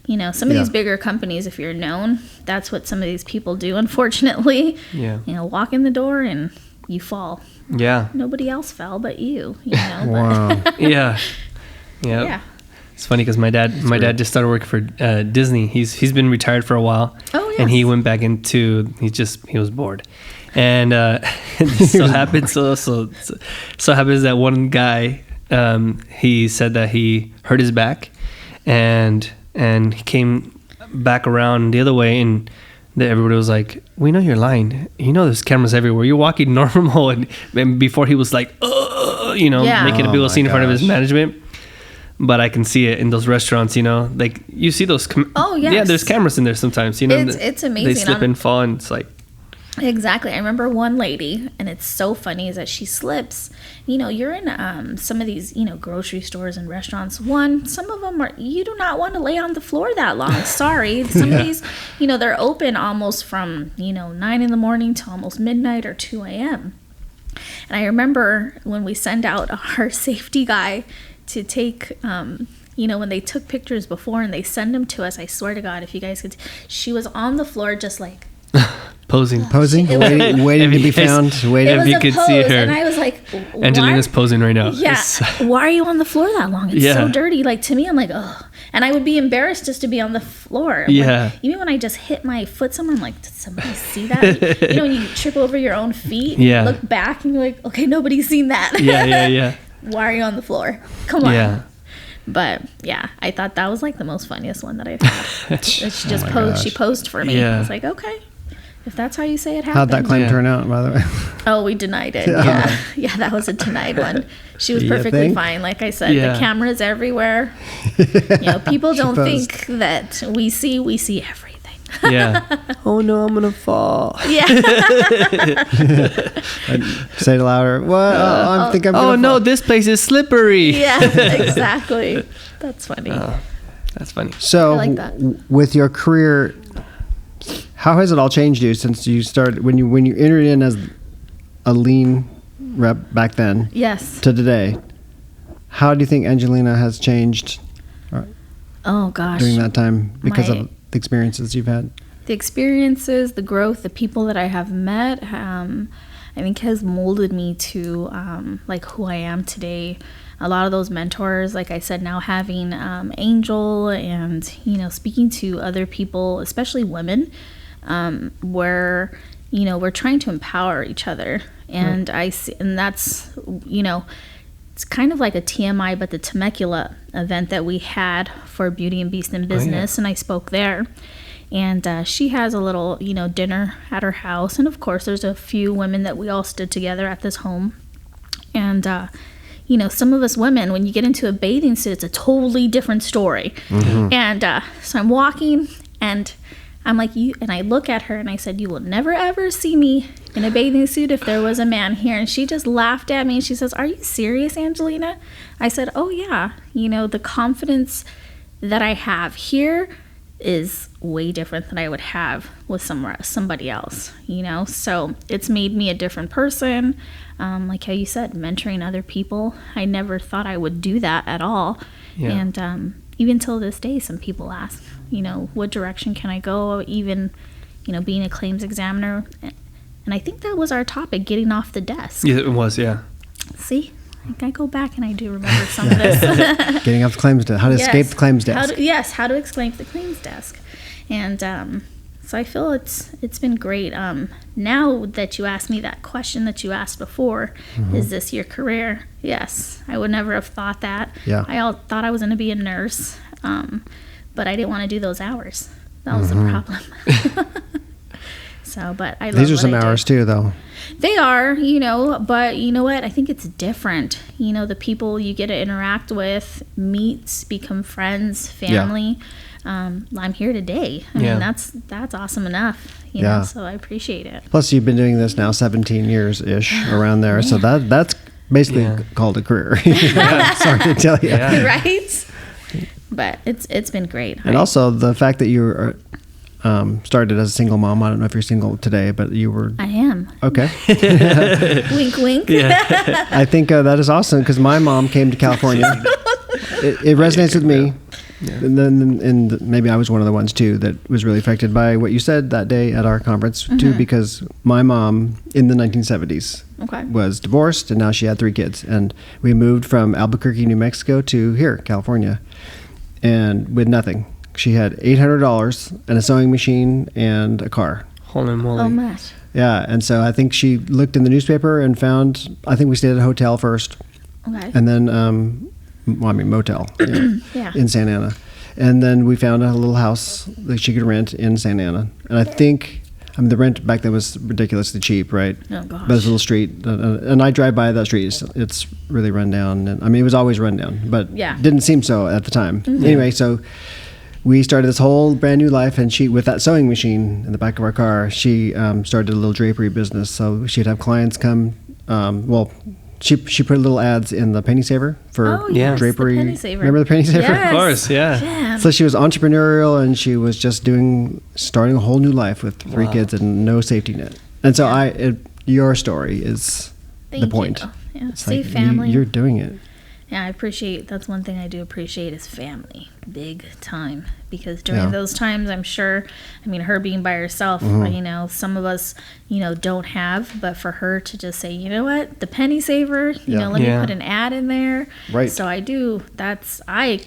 some of these bigger companies, if you're known, that's what some of these people do, unfortunately. Walk in the door and you fall. Nobody else fell but you, Wow. Yeah. It's funny because my dad just started working for Disney. He's been retired for a while. Oh, yes. And he went back into he was bored, and so happens that one guy he said that he hurt his back, and he came back around the other way, and everybody was like, "We know you're lying. There's cameras everywhere. You're walking normal." And before he was like, making a big scene in front of his management. But I can see it in those restaurants, like you see those. Yeah, there's cameras in there sometimes, It's amazing. They slip and fall, and it's like. Exactly. I remember one lady, and it's so funny, is that she slips. You're in some of these, grocery stores and restaurants. Some of them you do not want to lay on the floor that long. Sorry. Some of these, they're open almost from, 9 in the morning to almost midnight or 2 a.m. And I remember when we send out our safety guy to take, when they took pictures before and they send them to us, I swear to God, if you guys could, she was on the floor just like posing, waiting to be found. Waiting. It was a pose, see her, and I was like, Angelina's posing right now. Yeah, why are you on the floor that long? It's so dirty. Like, to me, I'm like, oh, and I would be embarrassed just to be on the floor. Like, even when I just hit my foot somewhere, I'm like, did somebody see that? When you trip over your own feet, you look back and you're like, okay, nobody's seen that. Yeah. Why are you on the floor? Come on. Yeah. But I thought that was like the most funniest one that I've had. She just posed. She posed for me. I was like, okay, if that's how you say it happened. How'd that claim turn out, by the way? Oh, we denied it. Yeah, that was a denied one. She was perfectly fine. Like I said, the camera's everywhere. People don't think that we see everything. Oh no, I'm gonna fall. Yeah. Say it louder. What? I think I'm gonna fall. No, this place is slippery. Yeah, exactly. That's funny. That's funny. So, I like that. With your career, how has it all changed you since you started when you entered in as a lean rep back then? Yes. To today, how do you think Angelina has changed? Oh gosh. During that time because of the experiences you've had? The experiences, the growth, the people that I have met, I think has molded me to like who I am today. A lot of those mentors, like I said, now having Angel and, speaking to other people, especially women, where, we're trying to empower each other. And I see, and that's, it's kind of like a TMI, but the Temecula event that we had for Beauty and Beast in Business, and I spoke there. And she has a little, dinner at her house. And of course, there's a few women that we all stood together at this home. And, some of us women, when you get into a bathing suit, it's a totally different story. Mm-hmm. And so I'm walking, and I'm like, and I look at her, and I said, you will never, ever see me in a bathing suit if there was a man here. And she just laughed at me, and she says, are you serious, Angelina? I said, oh, yeah. The confidence that I have here is way different than I would have with somebody else, So it's made me a different person. Like how you said, mentoring other people. I never thought I would do that at all. Yeah. And even till this day, some people ask, what direction can I go? Even, being a claims examiner. And I think that was our topic, getting off the desk. Yeah, it was, yeah. See? I go back and I do remember some of this. Getting off the claims desk. How to escape the claims desk. How to escape the claims desk. And so I feel it's been great. Now that you asked me that question that you asked before, is this your career? Yes. I would never have thought that. Yeah. I thought I was going to be a nurse, but I didn't want to do those hours. That was the problem. So So, but I love These are what some I do. hours too, though. They are, but you know what? I think it's different. The people you get to interact with, meet, become friends, family. I'm here today. I mean, that's awesome enough. You know, so I appreciate it. Plus, you've been doing this now 17 years ish, around there. So that's basically called a career. Sorry to tell you. Yeah. Right? But it's been great. And also the fact that you were started as a single mom. I don't know if you're single today, but you were. I am. Okay. Wink, wink. Yeah. I think that is awesome because my mom came to California. It resonates with me. Yeah. And maybe I was one of the ones too that was really affected by what you said that day at our conference too, because my mom in the 1970s was divorced and now she had 3 kids, and we moved from Albuquerque, New Mexico to here, California, and with nothing. She had $800 and a sewing machine and a car. Holy moly. Oh, much. Yeah, and so I think she looked in the newspaper and found, I think we stayed at a hotel first. Okay. And then motel in Santa Ana, and then we found a little house that she could rent in Santa Ana. And I think the rent back then was ridiculously cheap, right? Oh gosh. But it's a little street, and I drive by that street. It's really run down, and I mean it was always run down, but didn't seem so at the time. Anyway, so we started this whole brand new life, and she, with that sewing machine in the back of our car, she started a little drapery business. So she'd have clients come. She put little ads in the Penny Saver for drapery. The Penny Saver. Remember the Penny Saver? Yes. Of course, yeah. So she was entrepreneurial, and she was just starting a whole new life with 3 kids and no safety net. And so your story is the point. Yeah, it's safe like family. You're doing it. Yeah, I appreciate, that's one thing I do appreciate is family, big time. Because during those times, I'm sure, her being by herself, some of us, don't have, but for her to just say, you know what, the Penny Saver, let me put an ad in there. Right. So I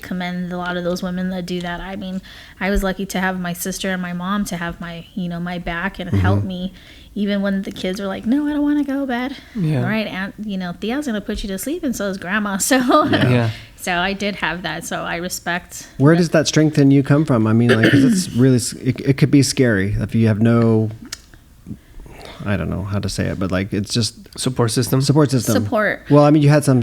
commend a lot of those women that do that. I was lucky to have my sister and my mom to have my, my back and help me. Even when the kids were like, no, I don't want to go to bed. Yeah. All right, Aunt, Thea's going to put you to sleep, and so is Grandma. So so I did have that, so I respect. Where does that strength in you come from? 'cause it's really, it could be scary if you have no, I don't know how to say it, but it's just... Support system. Support. Well, you had your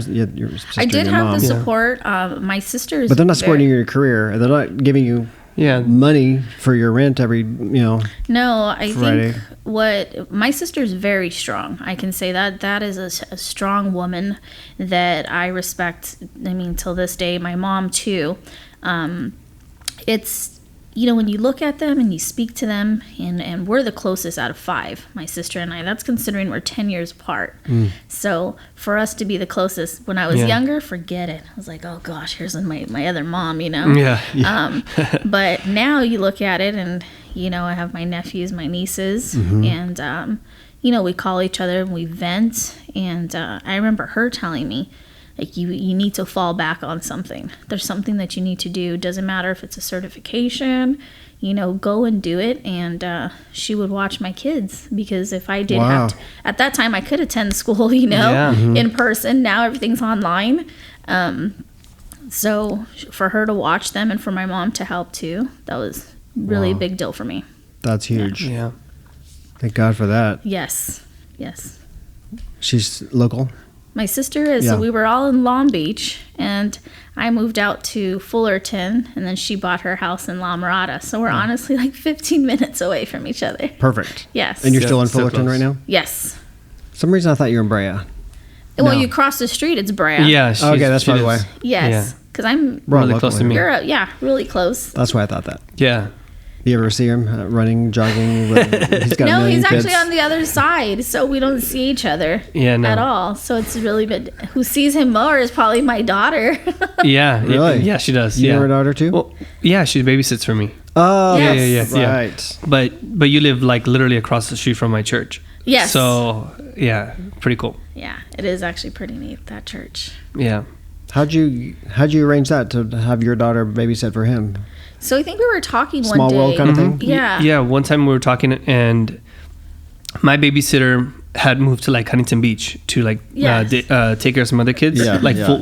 sister I did and your have mom. the support. My sister's... But they're not supporting your career. They're not giving you... money for your rent every, No, I Friday. think my sister's very strong. I can say that is a strong woman that I respect. Till this day, my mom too. It's, when you look at them and you speak to them, and we're the closest out of 5, my sister and I. That's considering we're 10 years apart. So for us to be the closest, when I was younger, forget it. I was like, oh gosh, here's my other mom, Yeah. But now you look at it, and I have my nephews, my nieces, and we call each other and we vent. And I remember her telling me, you need to fall back on something. There's something that you need to do. Doesn't matter if it's a certification, go and do it. And she would watch my kids, because if I did have to, at that time I could attend school, in person. Now everything's online. So for her to watch them, and for my mom to help too, that was really a big deal for me. That's huge. Yeah. Thank God for that. Yes. She's local? My sister is. So we were all in Long Beach, and I moved out to Fullerton, and then she bought her house in La Mirada. So we're honestly 15 minutes away from each other. Perfect. Yes. And you're still in Fullerton right now? Yes. For some reason I thought you were in Brea. Well, you cross the street, it's Brea. Yeah. Okay, that's probably why. Yes. Because I'm really close to me. Really close. That's why I thought that. Yeah. You ever see him running, jogging? He's got no, he's kids. actually on the other side, so we don't see each other at all. So it's really been, who sees him more is probably my daughter. Yeah. Really? Yeah, she does. You have a daughter too? Well, yeah, she babysits for me. Oh, yes. Yeah. Right. But you live literally across the street from my church. Yes. So, yeah, pretty cool. Yeah, it is actually pretty neat, that church. Yeah. How'd you arrange that to have your daughter babysit for him? So I think we were talking one day. Small world kind of thing? Yeah. Yeah, one time we were talking, and my babysitter had moved to Huntington Beach to take care of some other kids,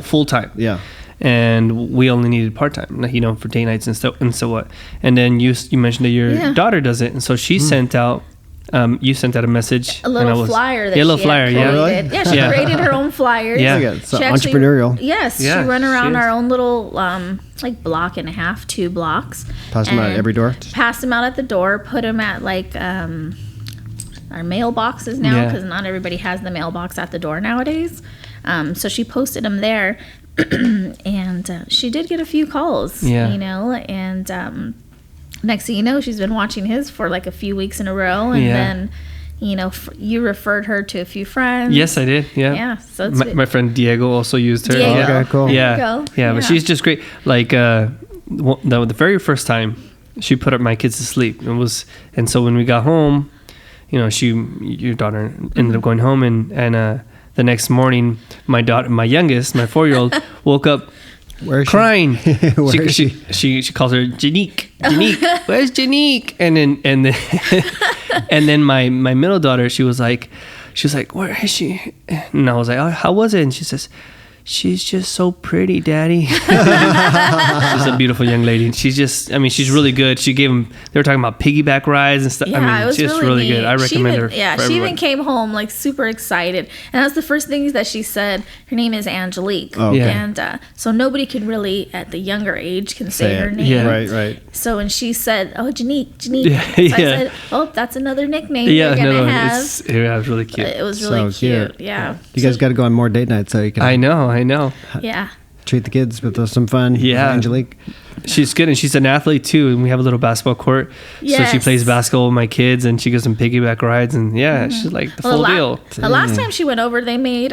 full time. Yeah. And we only needed part time, for day nights and so what. And then you mentioned that your daughter does it, and so she sent out you sent out a message. A little flyer that a little she flyer, had yeah. created. Yeah, she created her own flyers. Yeah. So entrepreneurial. Yes, Yeah, she run around she is. our own little like block and a half, 2 blocks. Pass them out at every door. Passed them out at the door. Put them at like our mailboxes now, because not everybody has the mailbox at the door nowadays. So she posted them there, and she did get a few calls. Yeah. You know, and next thing you know, she's been watching his for like a few weeks in a row, and then. You know, you referred her to a few friends. Yes, I did. Yeah. Yeah. So it's my friend Diego also used her. Diego. Yeah. Okay, cool. Yeah. But she's just great. Like the very first time she put up my kids to sleep, and so when we got home, you know, your daughter ended up going home, and the next morning, my youngest, my 4-year-old, woke up. Where is crying. Where is she calls her Janique. Janique, where's Janique? And then and then my middle daughter, she was like, where is she? And I was like, oh, how was it? And she says, she's just so pretty, Daddy. She's a beautiful young lady. And she's really good. She gave them, they were talking about piggyback rides and stuff. Yeah, it was just really good. I recommend her. Yeah, for she everyone. even came home like super excited. And that's the first thing that she said. Her name is Angelique. Oh, okay. And so nobody could really, at the younger age, can say her name. Yeah. Right. So when she said, oh, Janique. Yeah, So I said, oh, that's another nickname you're going to have. It was really cute. It was really So cute. Yeah. You guys got to go on more date nights so you can I know. Yeah. treat the kids with some fun. Yeah. Angelique. She's good, and she's an athlete too. And we have a little basketball court, so she Yes. plays basketball with my kids, and she goes on piggyback rides, and she's like the full deal. The last time she went over, they made,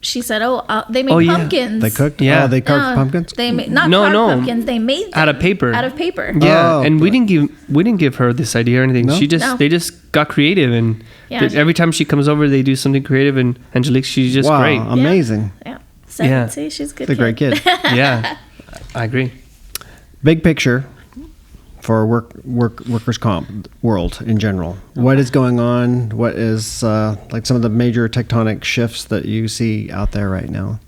she said, they made pumpkins. They cooked? Yeah. Oh, they carved pumpkins? They made, not No, carved no. pumpkins, they made them Out of paper. Out of paper. Yeah, Oh, and we didn't give her this idea or anything. No? They just got creative, and every time she comes over, they do something creative. And Angelique, she's just wow, great. amazing. Yeah. So, Yeah. see, she's a good. The great kid. Yeah, I agree. Big picture for workers' comp world in general. What is going on? What is like some of the major tectonic shifts that you see out there right now?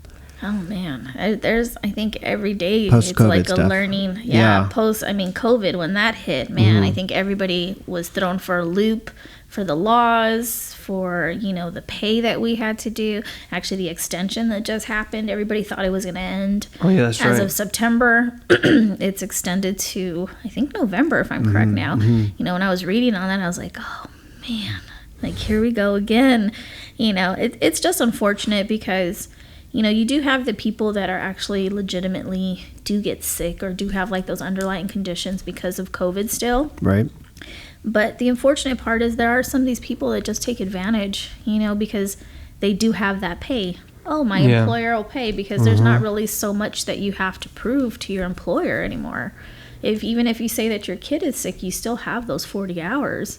Oh man, there's I think every day Post-COVID it's like stuff. a learning. Yeah. COVID when that hit, man, I think everybody was thrown for a loop for the laws, for the pay that we had to do. Actually, the extension that just happened, everybody thought it was going to end. Oh yeah, that's right. As of September, it's extended to I think November, if I'm correct now. When I was reading on that, I was like, oh man, like here we go again. It's just unfortunate because. You do have the people that are actually legitimately do get sick or do have like those underlying conditions because of COVID still. Right. But the unfortunate part is there are some of these people that just take advantage, because they do have that pay. Oh, my employer will pay because there's not really so much that you have to prove to your employer anymore. Even if you say that your kid is sick, you still have those 40 hours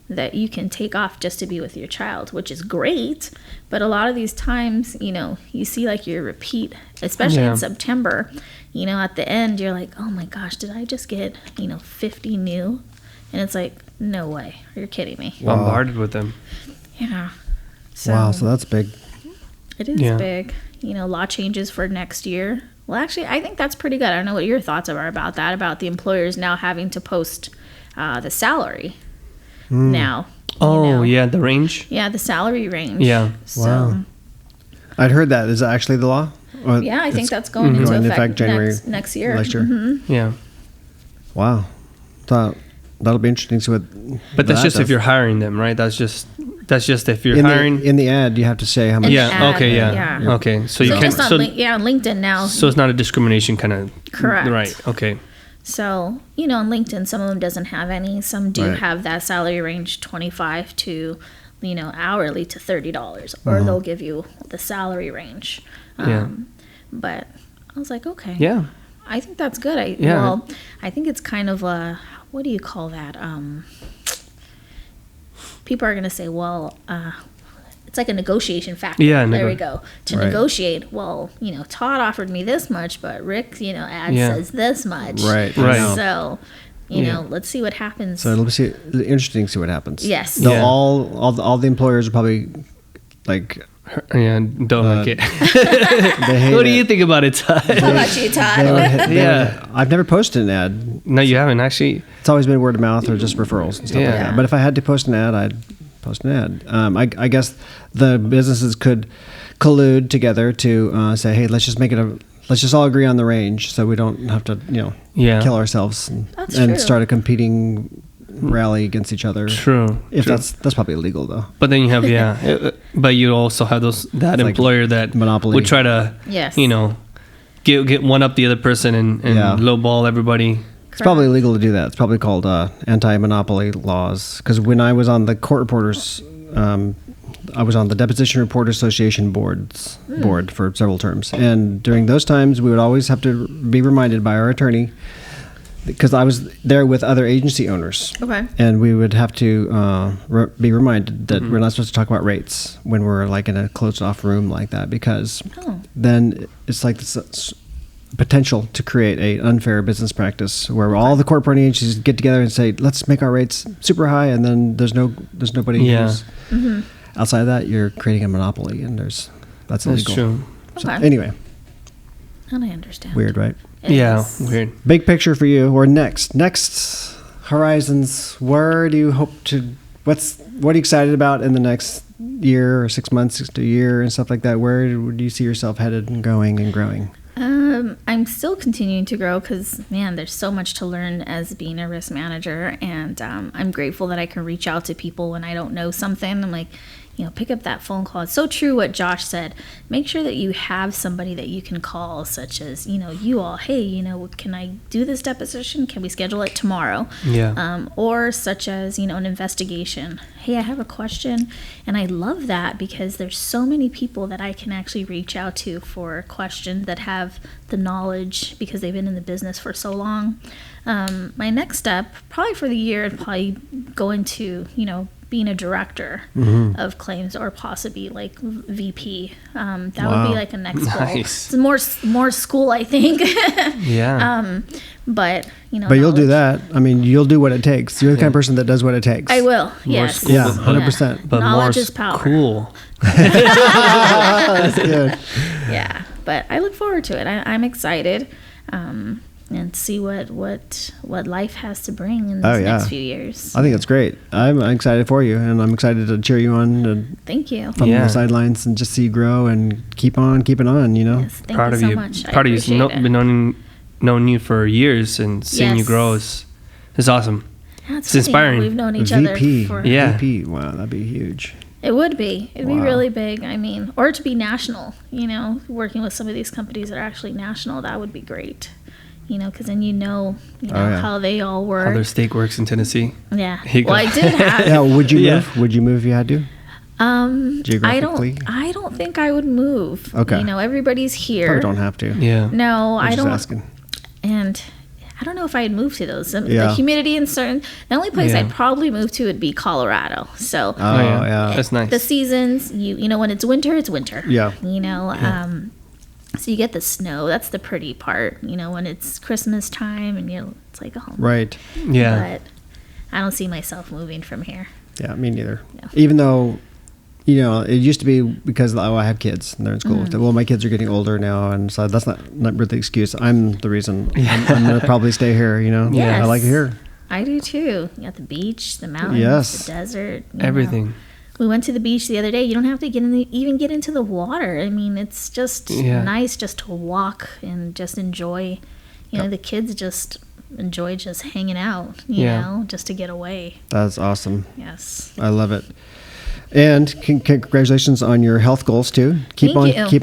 that you can take off just to be with your child, which is great. But a lot of these times, you see like your repeat, especially in September, at the end, you're like, oh my gosh, did I just get, 50 new? And it's like, no way. You're kidding me. Wow. Bombarded with them. Yeah. Wow, so that's big. It is big. Law changes for next year. Well, actually, I think that's pretty good. I don't know what your thoughts are about that, about the employers now having to post the salary now. The range. Yeah, the salary range. Yeah. So, Wow. I'd heard that. Is that actually the law? Or yeah, I think it's that's going into going effect January next year. Next year. Yeah. Wow. That'll be interesting to see what. But that's that just if does. you're hiring them, right? That's just if you're in hiring. in the ad, you have to say how much. Yeah. ad, Okay. yeah. Yeah. Okay. So you So can. just on, on LinkedIn now. So it's not a discrimination kind of. Correct. Right. Okay. So, on LinkedIn, some of them doesn't have any. Some do Right. have that salary range, 25 to, hourly to $30, or they'll give you the salary range. But I was like, okay. Yeah. I think that's good. I think it's kind of a, what do you call that? People are going to say, well, it's like a negotiation factor. Yeah, there we go. To Right. negotiate, well, Todd offered me this much, but Rick, ad says this much. Right. Right. I know. So, let's see what happens. So it'll be interesting to see what happens. Yes. They'll Yeah. all the employers will probably like. Yeah, don't like it. What do you think about it, Todd? How about you, Todd? I've never posted an ad. No, you haven't actually. It's always been word of mouth or just referrals and stuff like that. But if I had to post an ad, I'd post an ad. I guess the businesses could collude together to say, hey, let's just all agree on the range so we don't have to, kill ourselves and start a competing rally against each other. True. That's probably illegal though. But then you have but you also have that employer that monopoly would try to get one up the other person and lowball everybody. It's probably illegal to do that. It's probably called anti-monopoly laws. Because when I was on the court reporters, I was on the Deposition Reporter Association board for several terms, and during those times we would always have to be reminded by our attorney. Because I was there with other agency owners. Okay. And we would have to be reminded that we're not supposed to talk about rates when we're like in a closed off room like that, because then it's like this potential to create an unfair business practice where all the corporate agencies get together and say, let's make our rates super high, and then there's nobody who's outside of that. You're creating a monopoly, and that's illegal. That's true. So, anyway. And I understand. Weird, right? Weird. Big picture for you, or next horizons. Where do you hope to? What are you excited about in the next year or 6 months to a year and stuff like that? Where do you see yourself headed and going and growing? I'm still continuing to grow because, man, there's so much to learn as being a risk manager, and I'm grateful that I can reach out to people when I don't know something. I'm like, pick up that phone call. It's so true what Josh said. Make sure that you have somebody that you can call, such as, you all, hey, can I do this deposition? Can we schedule it tomorrow? Yeah. Or such as, an investigation. Hey, I have a question. And I love that because there's so many people that I can actually reach out to for questions that have the knowledge because they've been in the business for so long. My next step, probably for the year, I'd probably go into, being a director of claims, or possibly like VP. That would be like a next goal. It's more school, I think. But you'll do that. I mean, you'll do what it takes. You're the kind of person that does what it takes. I will. Yes. Yeah, 100%. But knowledge is power. Cool. That's good. Yeah, but I look forward to it. I'm excited. And see what life has to bring in these next few years. I think that's great. I'm excited for you, and I'm excited to cheer you on. Thank you. From the sidelines, and just see you grow and keep on keeping on. Yes, thank you so much. Proud of you. Been knowing you for years, and seeing you grow is awesome. It's inspiring. We've known each other for VP. Wow, that'd be huge. It would be. It'd be really big. I mean, or to be national. Working with some of these companies that are actually national, that would be great. Because then how they all work. How their stake works in Tennessee. Yeah. Well, I did have. Yeah. Would you move? Would you move if you had to? Geographically? I don't think I would move. Okay. Everybody's here. Probably don't have to. Yeah. No, I don't. Just asking. And I don't know if I'd move to those. The humidity in certain. The only place I'd probably move to would be Colorado. So. That's nice. The seasons, when it's winter, it's winter. Yeah. So you get the snow. That's the pretty part, when it's Christmas time and it's like a home. Right. Yeah. But I don't see myself moving from here. Yeah, me neither. No. Even though, it used to be because I have kids and they're in school. Well, my kids are getting older now, and so that's not really the excuse. I'm the reason. I'm going to probably stay here, Yes. I like it here. I do too. You got the beach, the mountains, the desert. Everything. We went to the beach the other day. You don't have to even get into the water. I mean, it's just nice just to walk and just enjoy. The kids just enjoy just hanging out, you know, just to get away. That's awesome. Yes. I love it. And congratulations on your health goals too. Keeping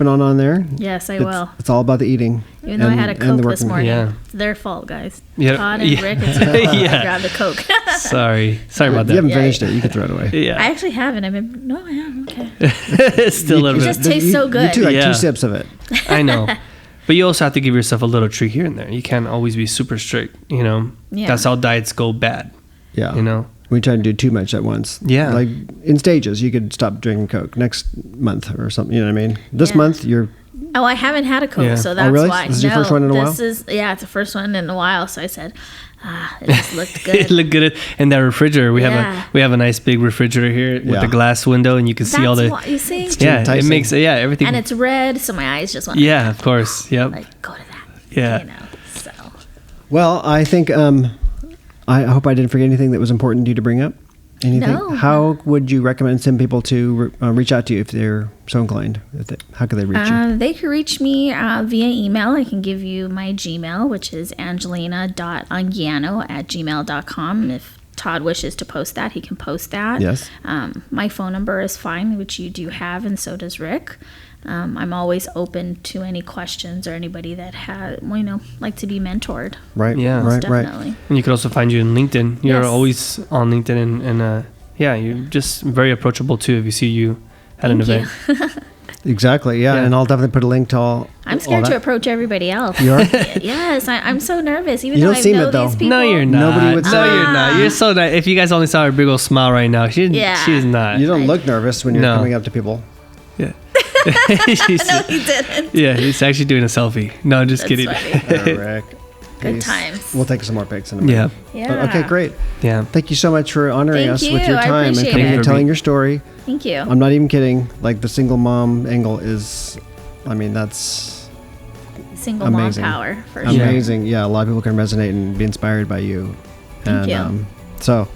on there. Yes, I will. It's all about the eating. Even though I had a Coke this morning. Yeah. It's their fault, guys. Todd and Rick, it's your fault. I grabbed the Coke. Sorry about that. You haven't finished it. You can throw it away. Yeah. I actually haven't. I have. Okay. Still a little bit. It just tastes so good. You took 2 sips of it. I know. But you also have to give yourself a little treat here and there. You can't always be super strict, Yeah. That's how diets go bad. Yeah. We try to do too much at once. Yeah. Like in stages, you could stop drinking Coke next month or something. You know what I mean? This month, you're Oh, I haven't had a Coke, Yeah. so that's really? why. This is your first one in a while? It's the first one in a while. So I said, it just looked good. It looked good in that refrigerator. We have a nice big refrigerator here with the glass window, and you can see all the. You see? Yeah, it enticing. makes everything. And it's red, so my eyes just went. Yeah, of course. Yep. Like, go to that. Yeah. You know. So. Well, I think I hope I didn't forget anything that was important to you to bring up. Anything? No. How would you recommend some people to reach out to you if they're so inclined? How could they reach you? They can reach me via email. I can give you my Gmail, which is angelina.anguiano@gmail.com. If Todd wishes to post that, he can post that. Yes. My phone number is fine, which you do have, and so does Rick. I'm always open to any questions or anybody that like to be mentored. Right. Yeah. Right. Definitely. And you could also find you in LinkedIn. You're Yes. always on LinkedIn, and you're just very approachable too. If you see you at an event. Exactly. Yeah. And I'll definitely put a link to all. I'm scared to approach everybody else. You are? Yes, I'm so nervous. Even You though don't I seem know it, though. these people. No, you're not. Nobody would say No, you're not. You're so nice. If you guys only saw her big old smile right now, she's not. You don't look nervous when you're coming up to people. Yeah. No, he didn't. Yeah, he's actually doing a selfie. No, I'm just That's kidding. funny. Rick. Good Please. times. We'll take some more pics in a minute. Yeah. Yeah. But, okay, great. Yeah. Thank you so much for honoring Thank us you. with your I time and appreciate coming it. and telling your story. Thank you. I'm not even kidding. Like the single mom angle is, that's Single amazing. mom power for sure. Amazing. Yeah, a lot of people can resonate and be inspired by you. Thank you. So,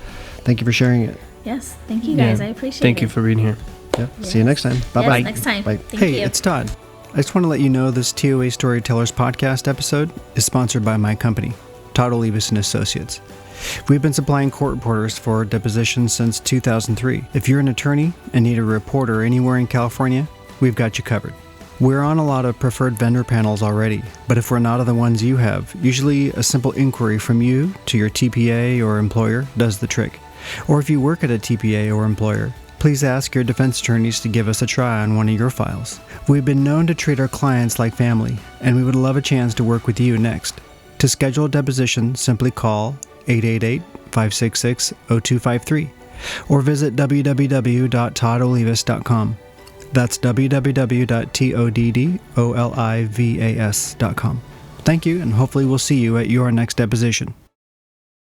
thank you for sharing it. Yes, thank you guys. Yeah. I appreciate it. Thank you for being here. Yeah. See you next time. Bye bye. Yes, next time. Bye. Thank Hey, you. it's Todd. I just want to let you know this T.O.A. Storytellers podcast episode is sponsored by my company, T.O.A. and Associates. We've been supplying court reporters for depositions since 2003. If you're an attorney and need a reporter anywhere in California, we've got you covered. We're on a lot of preferred vendor panels already, but if we're not on the ones you have, usually a simple inquiry from you to your TPA or employer does the trick. Or if you work at a TPA or employer, please ask your defense attorneys to give us a try on one of your files. We've been known to treat our clients like family, and we would love a chance to work with you next. To schedule a deposition, simply call 888-566-0253 or visit www.toddolivas.com. That's www.toddolivas.com. Thank you, and hopefully we'll see you at your next deposition.